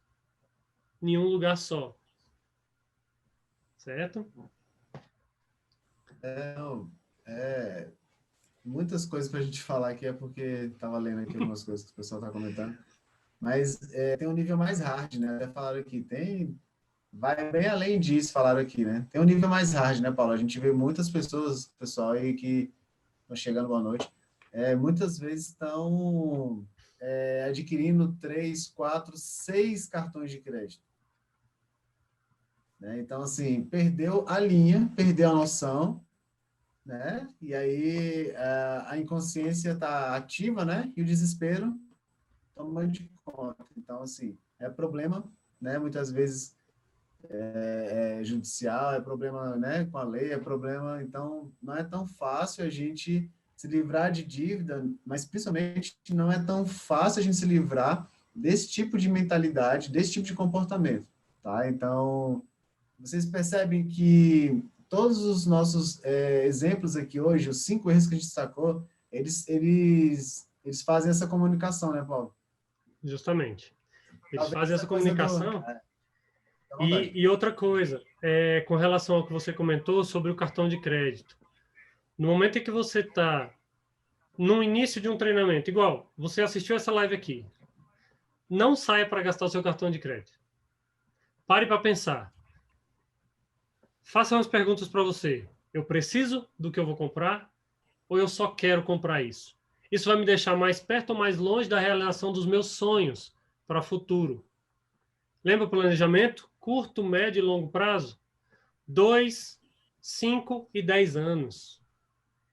em um lugar só. Certo? não, é, muitas coisas para a gente falar aqui é porque estava lendo aqui algumas coisas que o pessoal está comentando, mas tem um nível mais hard, né? Até falaram aqui, vai bem além disso, falaram aqui, né? Tem um nível mais hard, né, Paulo? A gente vê muitas pessoas, pessoal aí que estão chegando, boa noite, muitas vezes estão adquirindo 3, 4, 6 cartões de crédito. Né? Então, assim, perdeu a linha, perdeu a noção, né? E aí a inconsciência está ativa, né? E o desespero toma de conta. Então, assim, é problema, né? Muitas vezes judicial, é problema, né? Com a lei, é problema. Então, não é tão fácil a gente se livrar de dívida, mas principalmente não é tão fácil a gente se livrar desse tipo de mentalidade, desse tipo de comportamento, tá? Então, vocês percebem que todos os nossos exemplos aqui hoje, os 5 erros que a gente destacou, eles fazem essa comunicação, né, Paulo? Justamente. Eles Talvez fazem essa essa coisa do... comunicação. à vontade. E outra coisa, com relação ao que você comentou sobre o cartão de crédito. No momento em que você está no início de um treinamento, igual você assistiu essa live aqui, não saia para gastar o seu cartão de crédito. Pare para pensar. Faça umas perguntas para você. Eu preciso do que eu vou comprar ou eu só quero comprar isso? Isso vai me deixar mais perto ou mais longe da realização dos meus sonhos para o futuro? Lembra o planejamento? Curto, médio e longo prazo? 2, 5 e 10 anos.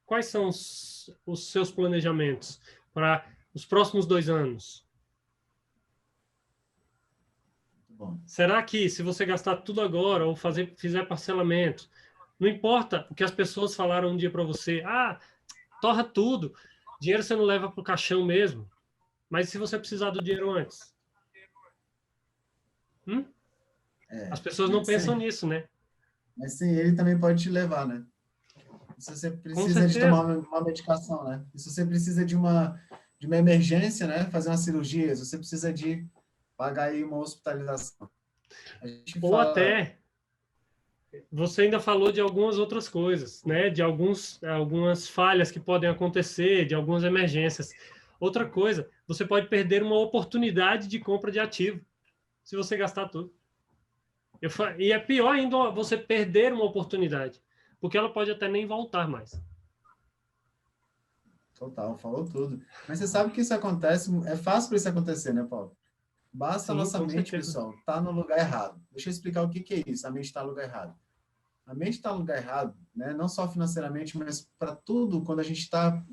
Quais são os seus planejamentos para os próximos 2 anos? Muito bom. Será que se você gastar tudo agora ou fizer parcelamento, não importa o que as pessoas falaram um dia para você, torra tudo, dinheiro você não leva para o caixão mesmo, mas se você precisar do dinheiro antes? As pessoas não Mas pensam sem, nisso, né? mas sem ele também pode te levar, né? E se você Com precisa de tomar certeza. uma medicação, né? E se você precisa de uma emergência, né? Fazer uma cirurgia, se você precisa de pagar aí uma hospitalização. A gente Ou fala, até você ainda falou de algumas outras coisas, né? De algumas falhas que podem acontecer, de algumas emergências. Outra coisa, você pode perder uma oportunidade de compra de ativo se você gastar tudo. E é pior ainda você perder uma oportunidade, porque ela pode até nem voltar mais. total, falou tudo. Mas você sabe que isso acontece, é fácil para isso acontecer, né, Paulo? Basta a Sim, nossa com mente, certeza. pessoal, tá no lugar errado. Deixa eu explicar o que que é isso, a mente está no lugar errado. A mente está no lugar errado, né? Não só financeiramente, mas para tudo, quando a gente está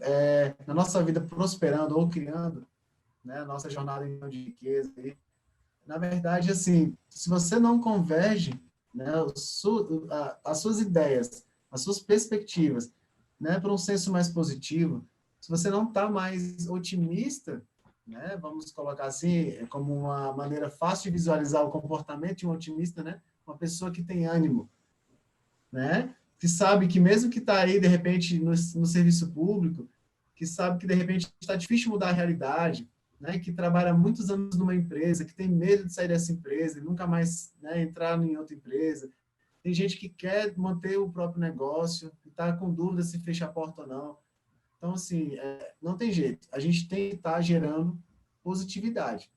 na nossa vida prosperando ou criando, né? A nossa jornada de riqueza. E, na verdade, assim, se você não converge, né, as suas ideias, as suas perspectivas, né, para um senso mais positivo, se você não está mais otimista, né, vamos colocar assim, como uma maneira fácil de visualizar o comportamento de um otimista, né, uma pessoa que tem ânimo, né? que sabe que mesmo que está aí, de repente, no serviço público, que sabe que, de repente, está difícil mudar a realidade, né, que trabalha muitos anos numa empresa, que tem medo de sair dessa empresa e nunca mais, né, entrar em outra empresa. Tem gente que quer manter o próprio negócio, e está com dúvida se fecha a porta ou não. Então, assim, não tem jeito. A gente tem que estar gerando positividade.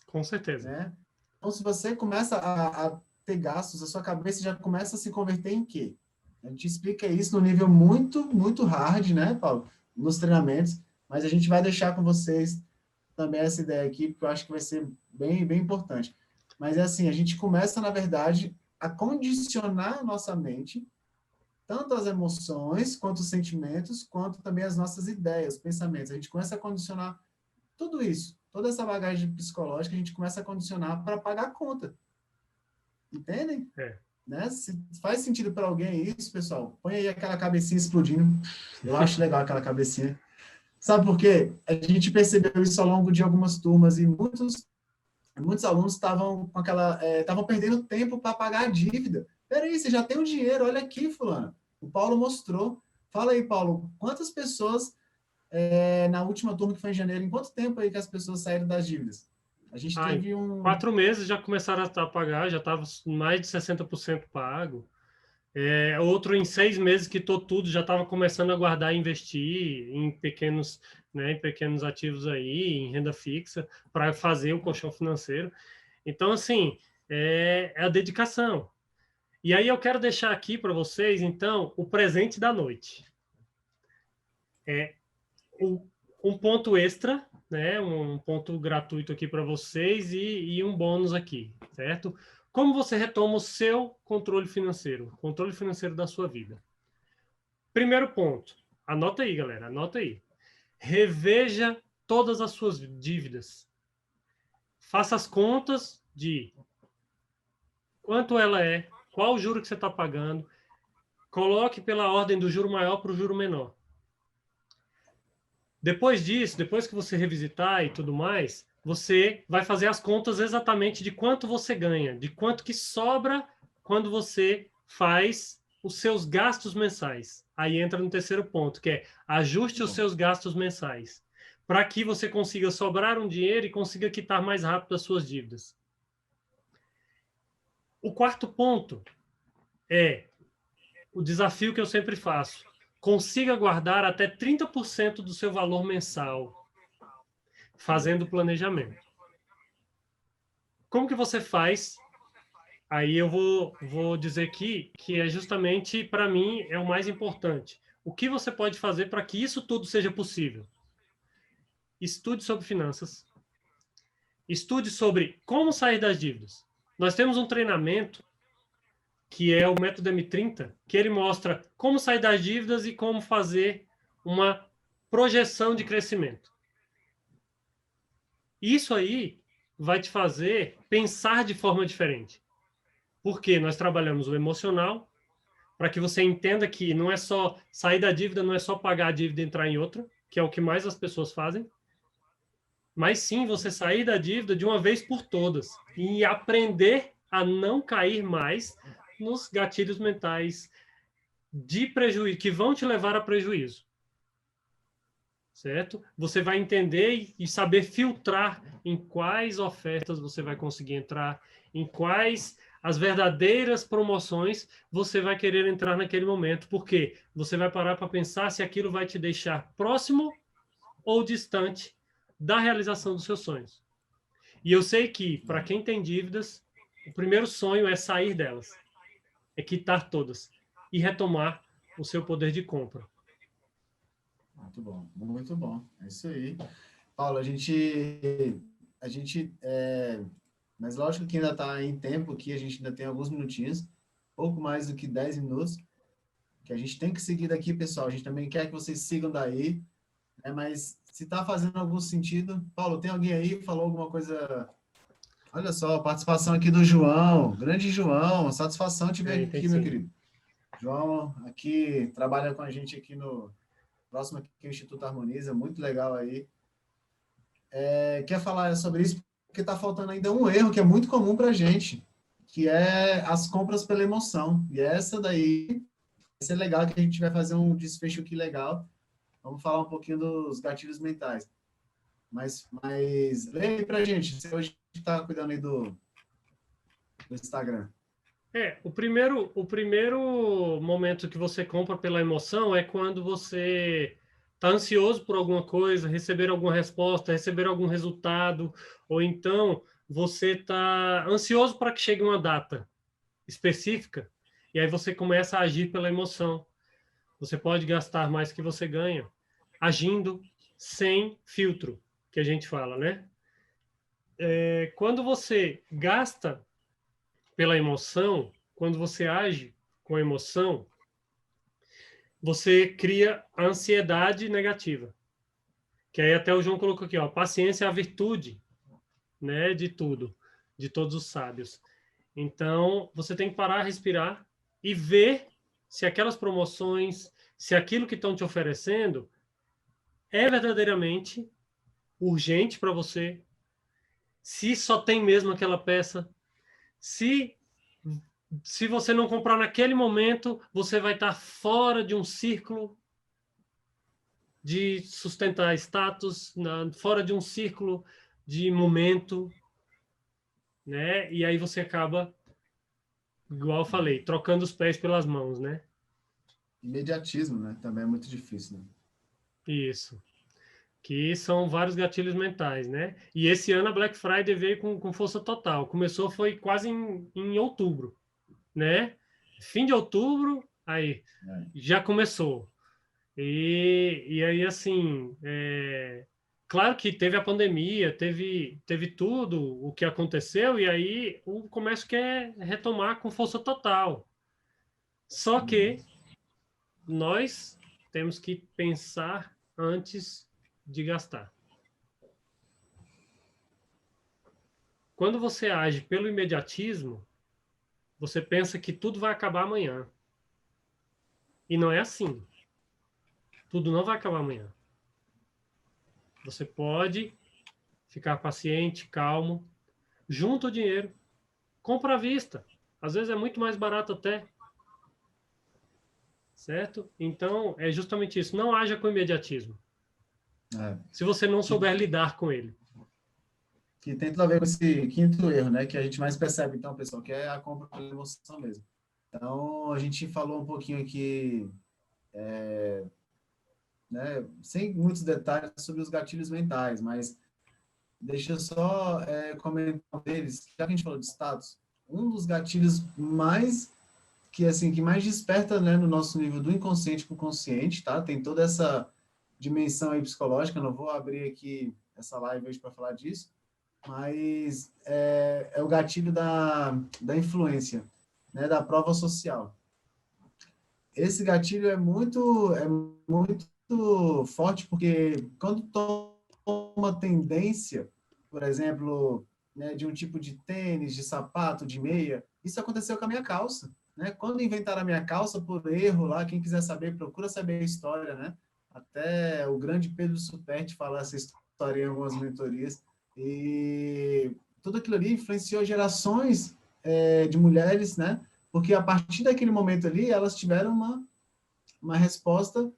Com certeza. Né? Então, se você começa a ter gastos, a sua cabeça já começa a se converter em quê? A gente explica isso no nível muito, muito hard, né, Paulo? Nos treinamentos, mas a gente vai deixar com vocês também essa ideia aqui, porque eu acho que vai ser bem, bem importante. Mas é assim, a gente começa, na verdade, a condicionar a nossa mente, tanto as emoções, quanto os sentimentos, quanto também as nossas ideias, pensamentos. A gente começa a condicionar tudo isso, toda essa bagagem psicológica, a gente começa a condicionar para pagar a conta. Entendem? Né? Se faz sentido para alguém isso, pessoal, põe aí aquela cabecinha explodindo. Eu acho legal aquela cabecinha. Sabe por quê? A gente percebeu isso ao longo de algumas turmas e muitos alunos estavam com aquela, estavam perdendo tempo para pagar a dívida. Peraí, você já tem o dinheiro, olha aqui, fulano. O Paulo mostrou. Fala aí, Paulo, quantas pessoas na última turma que foi em janeiro, em quanto tempo aí que as pessoas saíram das dívidas? A gente teve Em 4 meses já começaram a pagar, já estava mais de 60% pago. Outro em 6 meses quitou tudo, já estava começando a guardar e investir em pequenos, né, em pequenos ativos aí, em renda fixa, para fazer o colchão financeiro. Então, assim, é a dedicação. E aí eu quero deixar aqui para vocês, então, o presente da noite. Um ponto extra, né, um ponto gratuito aqui para vocês e um bônus aqui, certo? Como você retoma o seu controle financeiro da sua vida? Primeiro ponto, anota aí, galera, anota aí. Reveja todas as suas dívidas. Faça as contas de quanto ela é, qual o juro que você está pagando, coloque pela ordem do juro maior para o juro menor. Depois disso, depois que você revisitar e tudo mais, você vai fazer as contas exatamente de quanto você ganha, de quanto que sobra quando você faz os seus gastos mensais. Aí entra no terceiro ponto, que é ajuste os seus gastos mensais, para que você consiga sobrar um dinheiro e consiga quitar mais rápido as suas dívidas. O quarto ponto é o desafio que eu sempre faço. Consiga guardar até 30% do seu valor mensal fazendo planejamento. Como que você faz? Aí eu vou dizer aqui que é justamente, para mim, é o mais importante. O que você pode fazer para que isso tudo seja possível? Estude sobre finanças. Estude sobre como sair das dívidas. Nós temos um treinamento que é o método M30, que ele mostra como sair das dívidas e como fazer uma projeção de crescimento. Isso aí vai te fazer pensar de forma diferente. Porque nós trabalhamos o emocional, para que você entenda que não é só sair da dívida, não é só pagar a dívida e entrar em outra, que é o que mais as pessoas fazem, mas sim você sair da dívida de uma vez por todas e aprender a não cair mais nos gatilhos mentais de prejuízo, que vão te levar a prejuízo. Certo? Você vai entender e saber filtrar em quais ofertas você vai conseguir entrar, em quais as verdadeiras promoções você vai querer entrar naquele momento, porque você vai parar para pensar se aquilo vai te deixar próximo ou distante da realização dos seus sonhos. E eu sei que, para quem tem dívidas, o primeiro sonho é sair delas, é quitar todas e retomar o seu poder de compra. Muito bom, muito bom. É isso aí. Paulo, mas lógico que ainda está em tempo aqui, a gente ainda tem alguns minutinhos, pouco mais do que 10 minutos, que a gente tem que seguir daqui, pessoal. A gente também quer que vocês sigam daí, né? Mas se está fazendo algum sentido, Paulo, tem alguém aí que falou alguma coisa? Olha só, a participação aqui do João, grande João, satisfação te ver aqui, meu querido. João, aqui, trabalha com a gente aqui no próximo aqui, que é o Instituto Harmoniza, muito legal aí. Quer falar sobre isso? Porque está faltando ainda um erro que é muito comum para a gente, que é as compras pela emoção. E essa daí ser legal que a gente vai fazer um desfecho aqui legal. Vamos falar um pouquinho dos gatilhos mentais. Mas lê aí pra gente, você hoje está cuidando aí do Instagram. O primeiro momento que você compra pela emoção é quando você está ansioso por alguma coisa, receber alguma resposta, receber algum resultado, ou então você está ansioso para que chegue uma data específica, e aí você começa a agir pela emoção. Você pode gastar mais que você ganha, agindo sem filtro, que a gente fala, né? Quando você gasta pela emoção, quando você age com emoção, você cria ansiedade negativa. Que aí até o João colocou aqui, ó, paciência é a virtude, né, de tudo, de todos os sábios. Então, você tem que parar, respirar e ver se aquelas promoções, se aquilo que estão te oferecendo é verdadeiramente urgente para você, se só tem mesmo aquela peça, se se você não comprar naquele momento, você vai estar fora de um círculo de sustentar status, fora de um círculo de momento, né? E aí você acaba, igual eu falei, trocando os pés pelas mãos, né? Imediatismo, né? Também é muito difícil, né? Isso. Que são vários gatilhos mentais, né? E esse ano a Black Friday veio com força total. Começou, foi quase em outubro, né? Fim de outubro, aí É. já começou. E aí, assim, claro que teve a pandemia, teve tudo o que aconteceu, e aí o comércio quer retomar com força total. Só que nós temos que pensar antes de gastar. Quando você age pelo imediatismo, você pensa que tudo vai acabar amanhã. E não é assim. Tudo não vai acabar amanhã. Você pode ficar paciente, calmo, junta o dinheiro, compra à vista. Às vezes é muito mais barato até, certo? Então, é justamente isso. Não haja com imediatismo. É. Se você não Que, souber lidar com ele. que tem tudo a ver com esse quinto erro, né? Que a gente mais percebe, então, pessoal, que é a compra pela emoção mesmo. Então, a gente falou um pouquinho aqui, né, sem muitos detalhes sobre os gatilhos mentais, mas deixa eu só comentar um deles, já que a gente falou de status, um dos gatilhos mais que assim que mais desperta, né, no nosso nível do inconsciente para o consciente, tá? Tem toda essa dimensão aí psicológica. Eu não vou abrir aqui essa live hoje para falar disso, mas é o gatilho da influência, né, da prova social. Esse gatilho é muito forte porque quando toma tendência, por exemplo, né, de um tipo de tênis, de sapato, de meia, isso aconteceu com a minha calça, né? Quando inventaram a minha calça por erro lá, quem quiser saber, procura saber a história, né? Até o grande Pedro Superti fala essa história em algumas mentorias, e tudo aquilo ali influenciou gerações de mulheres, né? Porque a partir daquele momento ali, elas tiveram uma resposta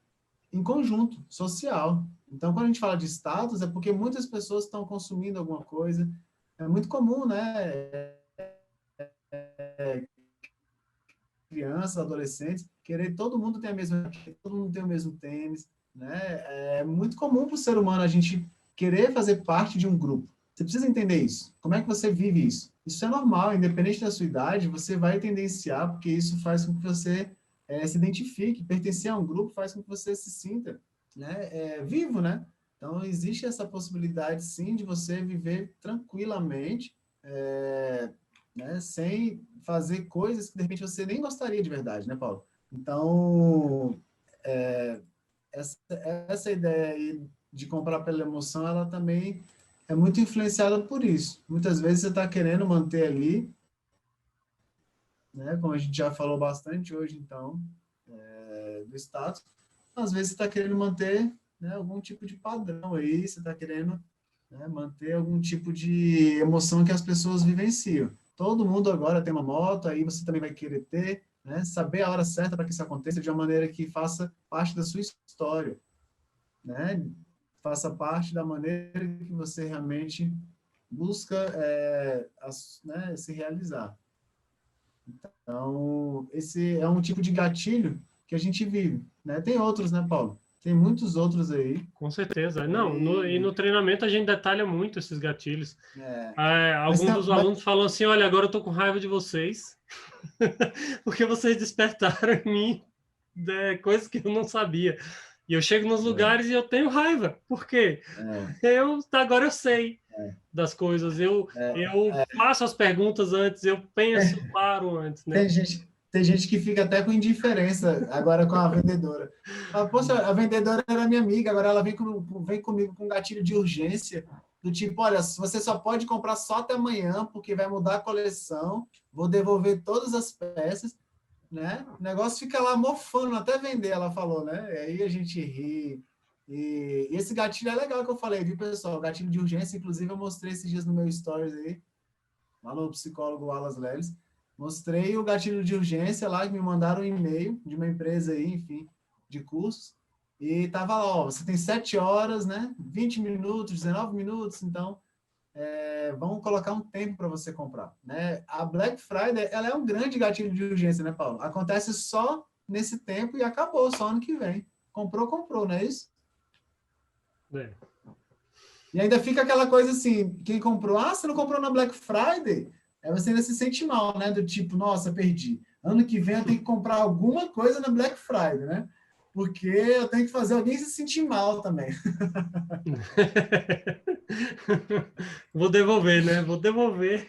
em conjunto, social. Então, quando a gente fala de status, é porque muitas pessoas estão consumindo alguma coisa. É muito comum, né? Crianças, adolescentes, querer todo mundo tem a mesma, todo mundo tem o mesmo tênis, né? É muito comum para o ser humano a gente querer fazer parte de um grupo. Você precisa entender isso. Como é que você vive isso? Isso é normal, independente da sua idade, você vai tendenciar, porque isso faz com que você se identifique. Pertencer a um grupo faz com que você se sinta, né, vivo, né? Então, existe essa possibilidade, sim, de você viver tranquilamente, né, sem fazer coisas que, de repente, você nem gostaria de verdade, né, Paulo? Então, é, essa ideia aí de comprar pela emoção, ela também é muito influenciada por isso. Muitas vezes você está querendo manter ali, né, como a gente já falou bastante hoje, então, do status, às vezes você está querendo manter, né, algum tipo de padrão aí, você está querendo, né, manter algum tipo de emoção que as pessoas vivenciam. Todo mundo agora tem uma moto, aí você também vai querer ter, né? Saber a hora certa para que isso aconteça de uma maneira que faça parte da sua história, né? Faça parte da maneira que você realmente busca né, se realizar. Então, esse é um tipo de gatilho que a gente vive, né? Tem outros, né, Paulo? Tem muitos outros aí. Com certeza. Não, no treinamento a gente detalha muito esses gatilhos. Alguns dos alunos falam assim, olha, agora eu tô com raiva de vocês, porque vocês despertaram em mim coisas que eu não sabia. E eu chego nos lugares e eu tenho raiva. Por quê? Agora eu sei das coisas. Eu faço as perguntas antes, eu penso, paro antes, né? Tem gente que fica até com indiferença agora com a vendedora. Poxa, a vendedora era minha amiga, agora ela vem comigo com um gatilho de urgência, do tipo, olha, você só pode comprar só até amanhã, porque vai mudar a coleção, vou devolver todas as peças, né? O negócio fica lá mofando até vender, ela falou, né? E aí a gente ri. E esse gatilho é legal que eu falei, viu, pessoal? Gatilho de urgência, inclusive eu mostrei esses dias no meu stories aí, lá no psicólogo Wallace Leles. Mostrei o gatilho de urgência lá, que me mandaram um e-mail de uma empresa aí, enfim, de cursos. E tava lá, ó, você tem 7 horas, né? 20 minutos, 19 minutos, então vamos colocar um tempo para você comprar, né? A Black Friday, ela é um grande gatilho de urgência, né, Paulo? Acontece só nesse tempo e acabou, só ano que vem. Comprou, não é isso? É. E ainda fica aquela coisa assim, quem comprou, você não comprou na Black Friday? Aí você ainda se sente mal, né? Do tipo, nossa, perdi. Ano que vem eu tenho que comprar alguma coisa na Black Friday, né? Porque eu tenho que fazer alguém se sentir mal também. Vou devolver, né? Vou devolver.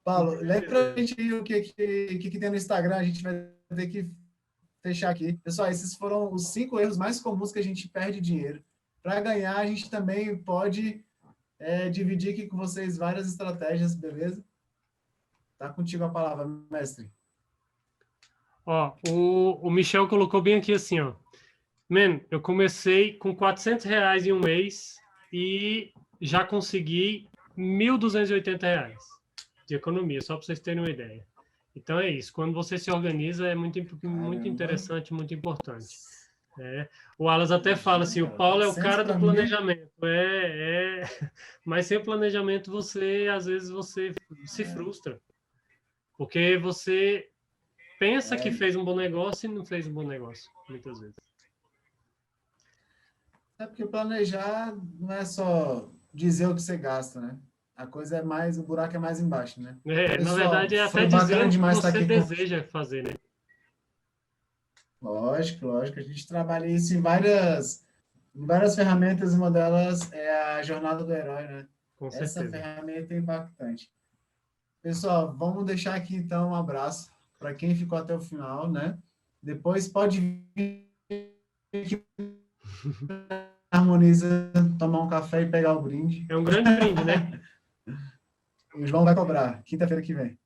Paulo, lembra a gente o que tem no Instagram, a gente vai ter que fechar aqui. Pessoal, esses foram os 5 erros mais comuns que a gente perde dinheiro. Para ganhar, a gente também pode dividir aqui com vocês várias estratégias, beleza? Tá contigo a palavra, mestre. Ó, o Michel colocou bem aqui assim, ó. Man, eu comecei com R$ 400 em um mês e já consegui R$ 1.280 de economia, só para vocês terem uma ideia. Então é isso. Quando você se organiza, é muito interessante, muito importante. O Alas até fala assim, o Paulo é o cara do planejamento. Mas sem o planejamento, às vezes você se frustra. Porque você pensa que fez um bom negócio e não fez um bom negócio, muitas vezes. Porque planejar não é só dizer o que você gasta, né? A coisa é mais, o buraco é mais embaixo, né? Pessoal, na verdade, é até dizer o que você deseja fazer, né? Lógico. A gente trabalha isso em várias ferramentas, uma delas é a jornada do herói, né? Com certeza. Essa ferramenta é impactante. Pessoal, vamos deixar aqui então um abraço para quem ficou até o final, né? Depois pode vir Harmoniza, tomar um café e pegar o brinde. É um grande brinde, né? O João vai cobrar, quinta-feira que vem.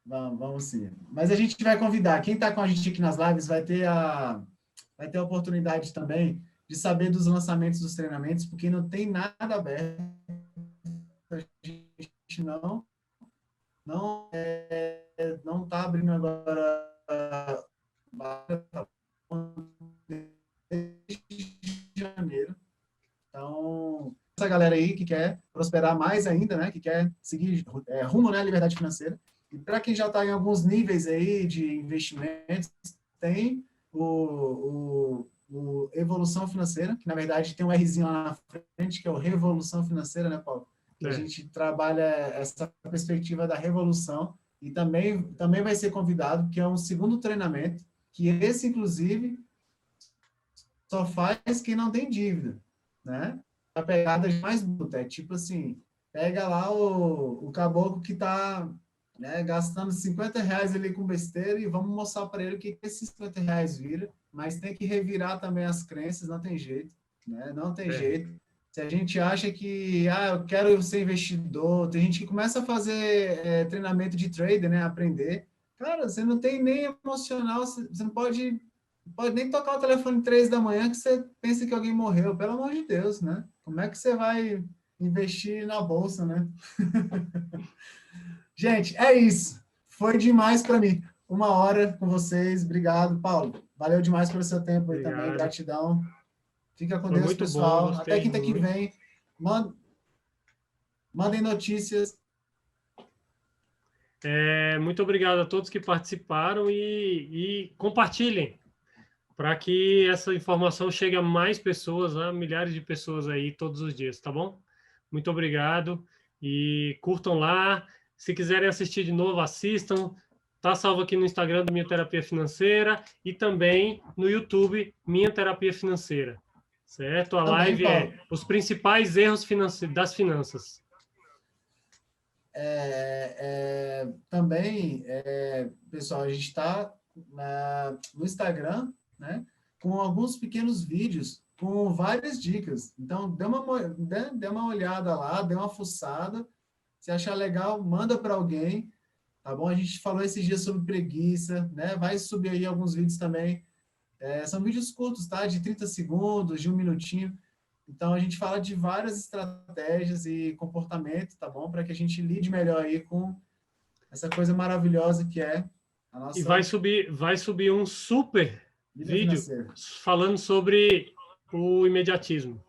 Vamos sim. Mas a gente vai convidar. Quem está com a gente aqui nas lives vai ter a oportunidade também de saber dos lançamentos dos treinamentos, porque não tem nada aberto. A gente não está abrindo agora desde janeiro. Então, essa galera aí que quer prosperar mais ainda, né, que quer seguir rumo, né, à liberdade financeira. E para quem já está em alguns níveis aí de investimentos, tem o Evolução Financeira, que na verdade tem um Rzinho lá na frente, que é o Revolução Financeira, né, Paulo? A gente trabalha essa perspectiva da revolução e também vai ser convidado, que é um segundo treinamento, que esse, inclusive, só faz quem não tem dívida, né? A pegada mais bruta, é tipo assim, pega lá o caboclo que está gastando R$ 50 ali com besteira e vamos mostrar para ele o que esses R$ 50 vira, mas tem que revirar também as crenças, não tem jeito, né? Não tem jeito. Se a gente acha que, eu quero ser investidor, tem gente que começa a fazer treinamento de trader, né? Aprender. Cara, você não tem nem emocional, você não pode nem tocar o telefone 3 da manhã que você pensa que alguém morreu, pelo amor de Deus, né? Como é que você vai investir na bolsa, né? Gente, é isso. foi demais para mim. 1 hora com vocês. Obrigado, Paulo. Valeu demais pelo seu tempo aí também. Obrigado. Gratidão. Fica com Foi Deus, muito bom, pessoal. Até gostei quinta que muito. vem. Mandem notícias. Muito obrigado a todos que participaram e compartilhem para que essa informação chegue a mais pessoas, a milhares de pessoas aí todos os dias, tá bom? Muito obrigado e curtam lá. Se quiserem assistir de novo, assistam. Tá salvo aqui no Instagram do Minha Terapia Financeira e também no YouTube Minha Terapia Financeira, certo? A Também, live Paulo. é os principais erros das finanças. Também, pessoal, a gente está no Instagram, né, com alguns pequenos vídeos com várias dicas. Então, dê uma olhada lá, dê uma fuçada. Se achar legal, manda para alguém, tá bom? A gente falou esses dias sobre preguiça, né? Vai subir aí alguns vídeos também. São vídeos curtos, tá? De 30 segundos, de 1 minutinho. Então, a gente fala de várias estratégias e comportamento, tá bom? Para que a gente lide melhor aí com essa coisa maravilhosa que é a E nossa vai subir um super vida vídeo financeira. falando sobre o imediatismo.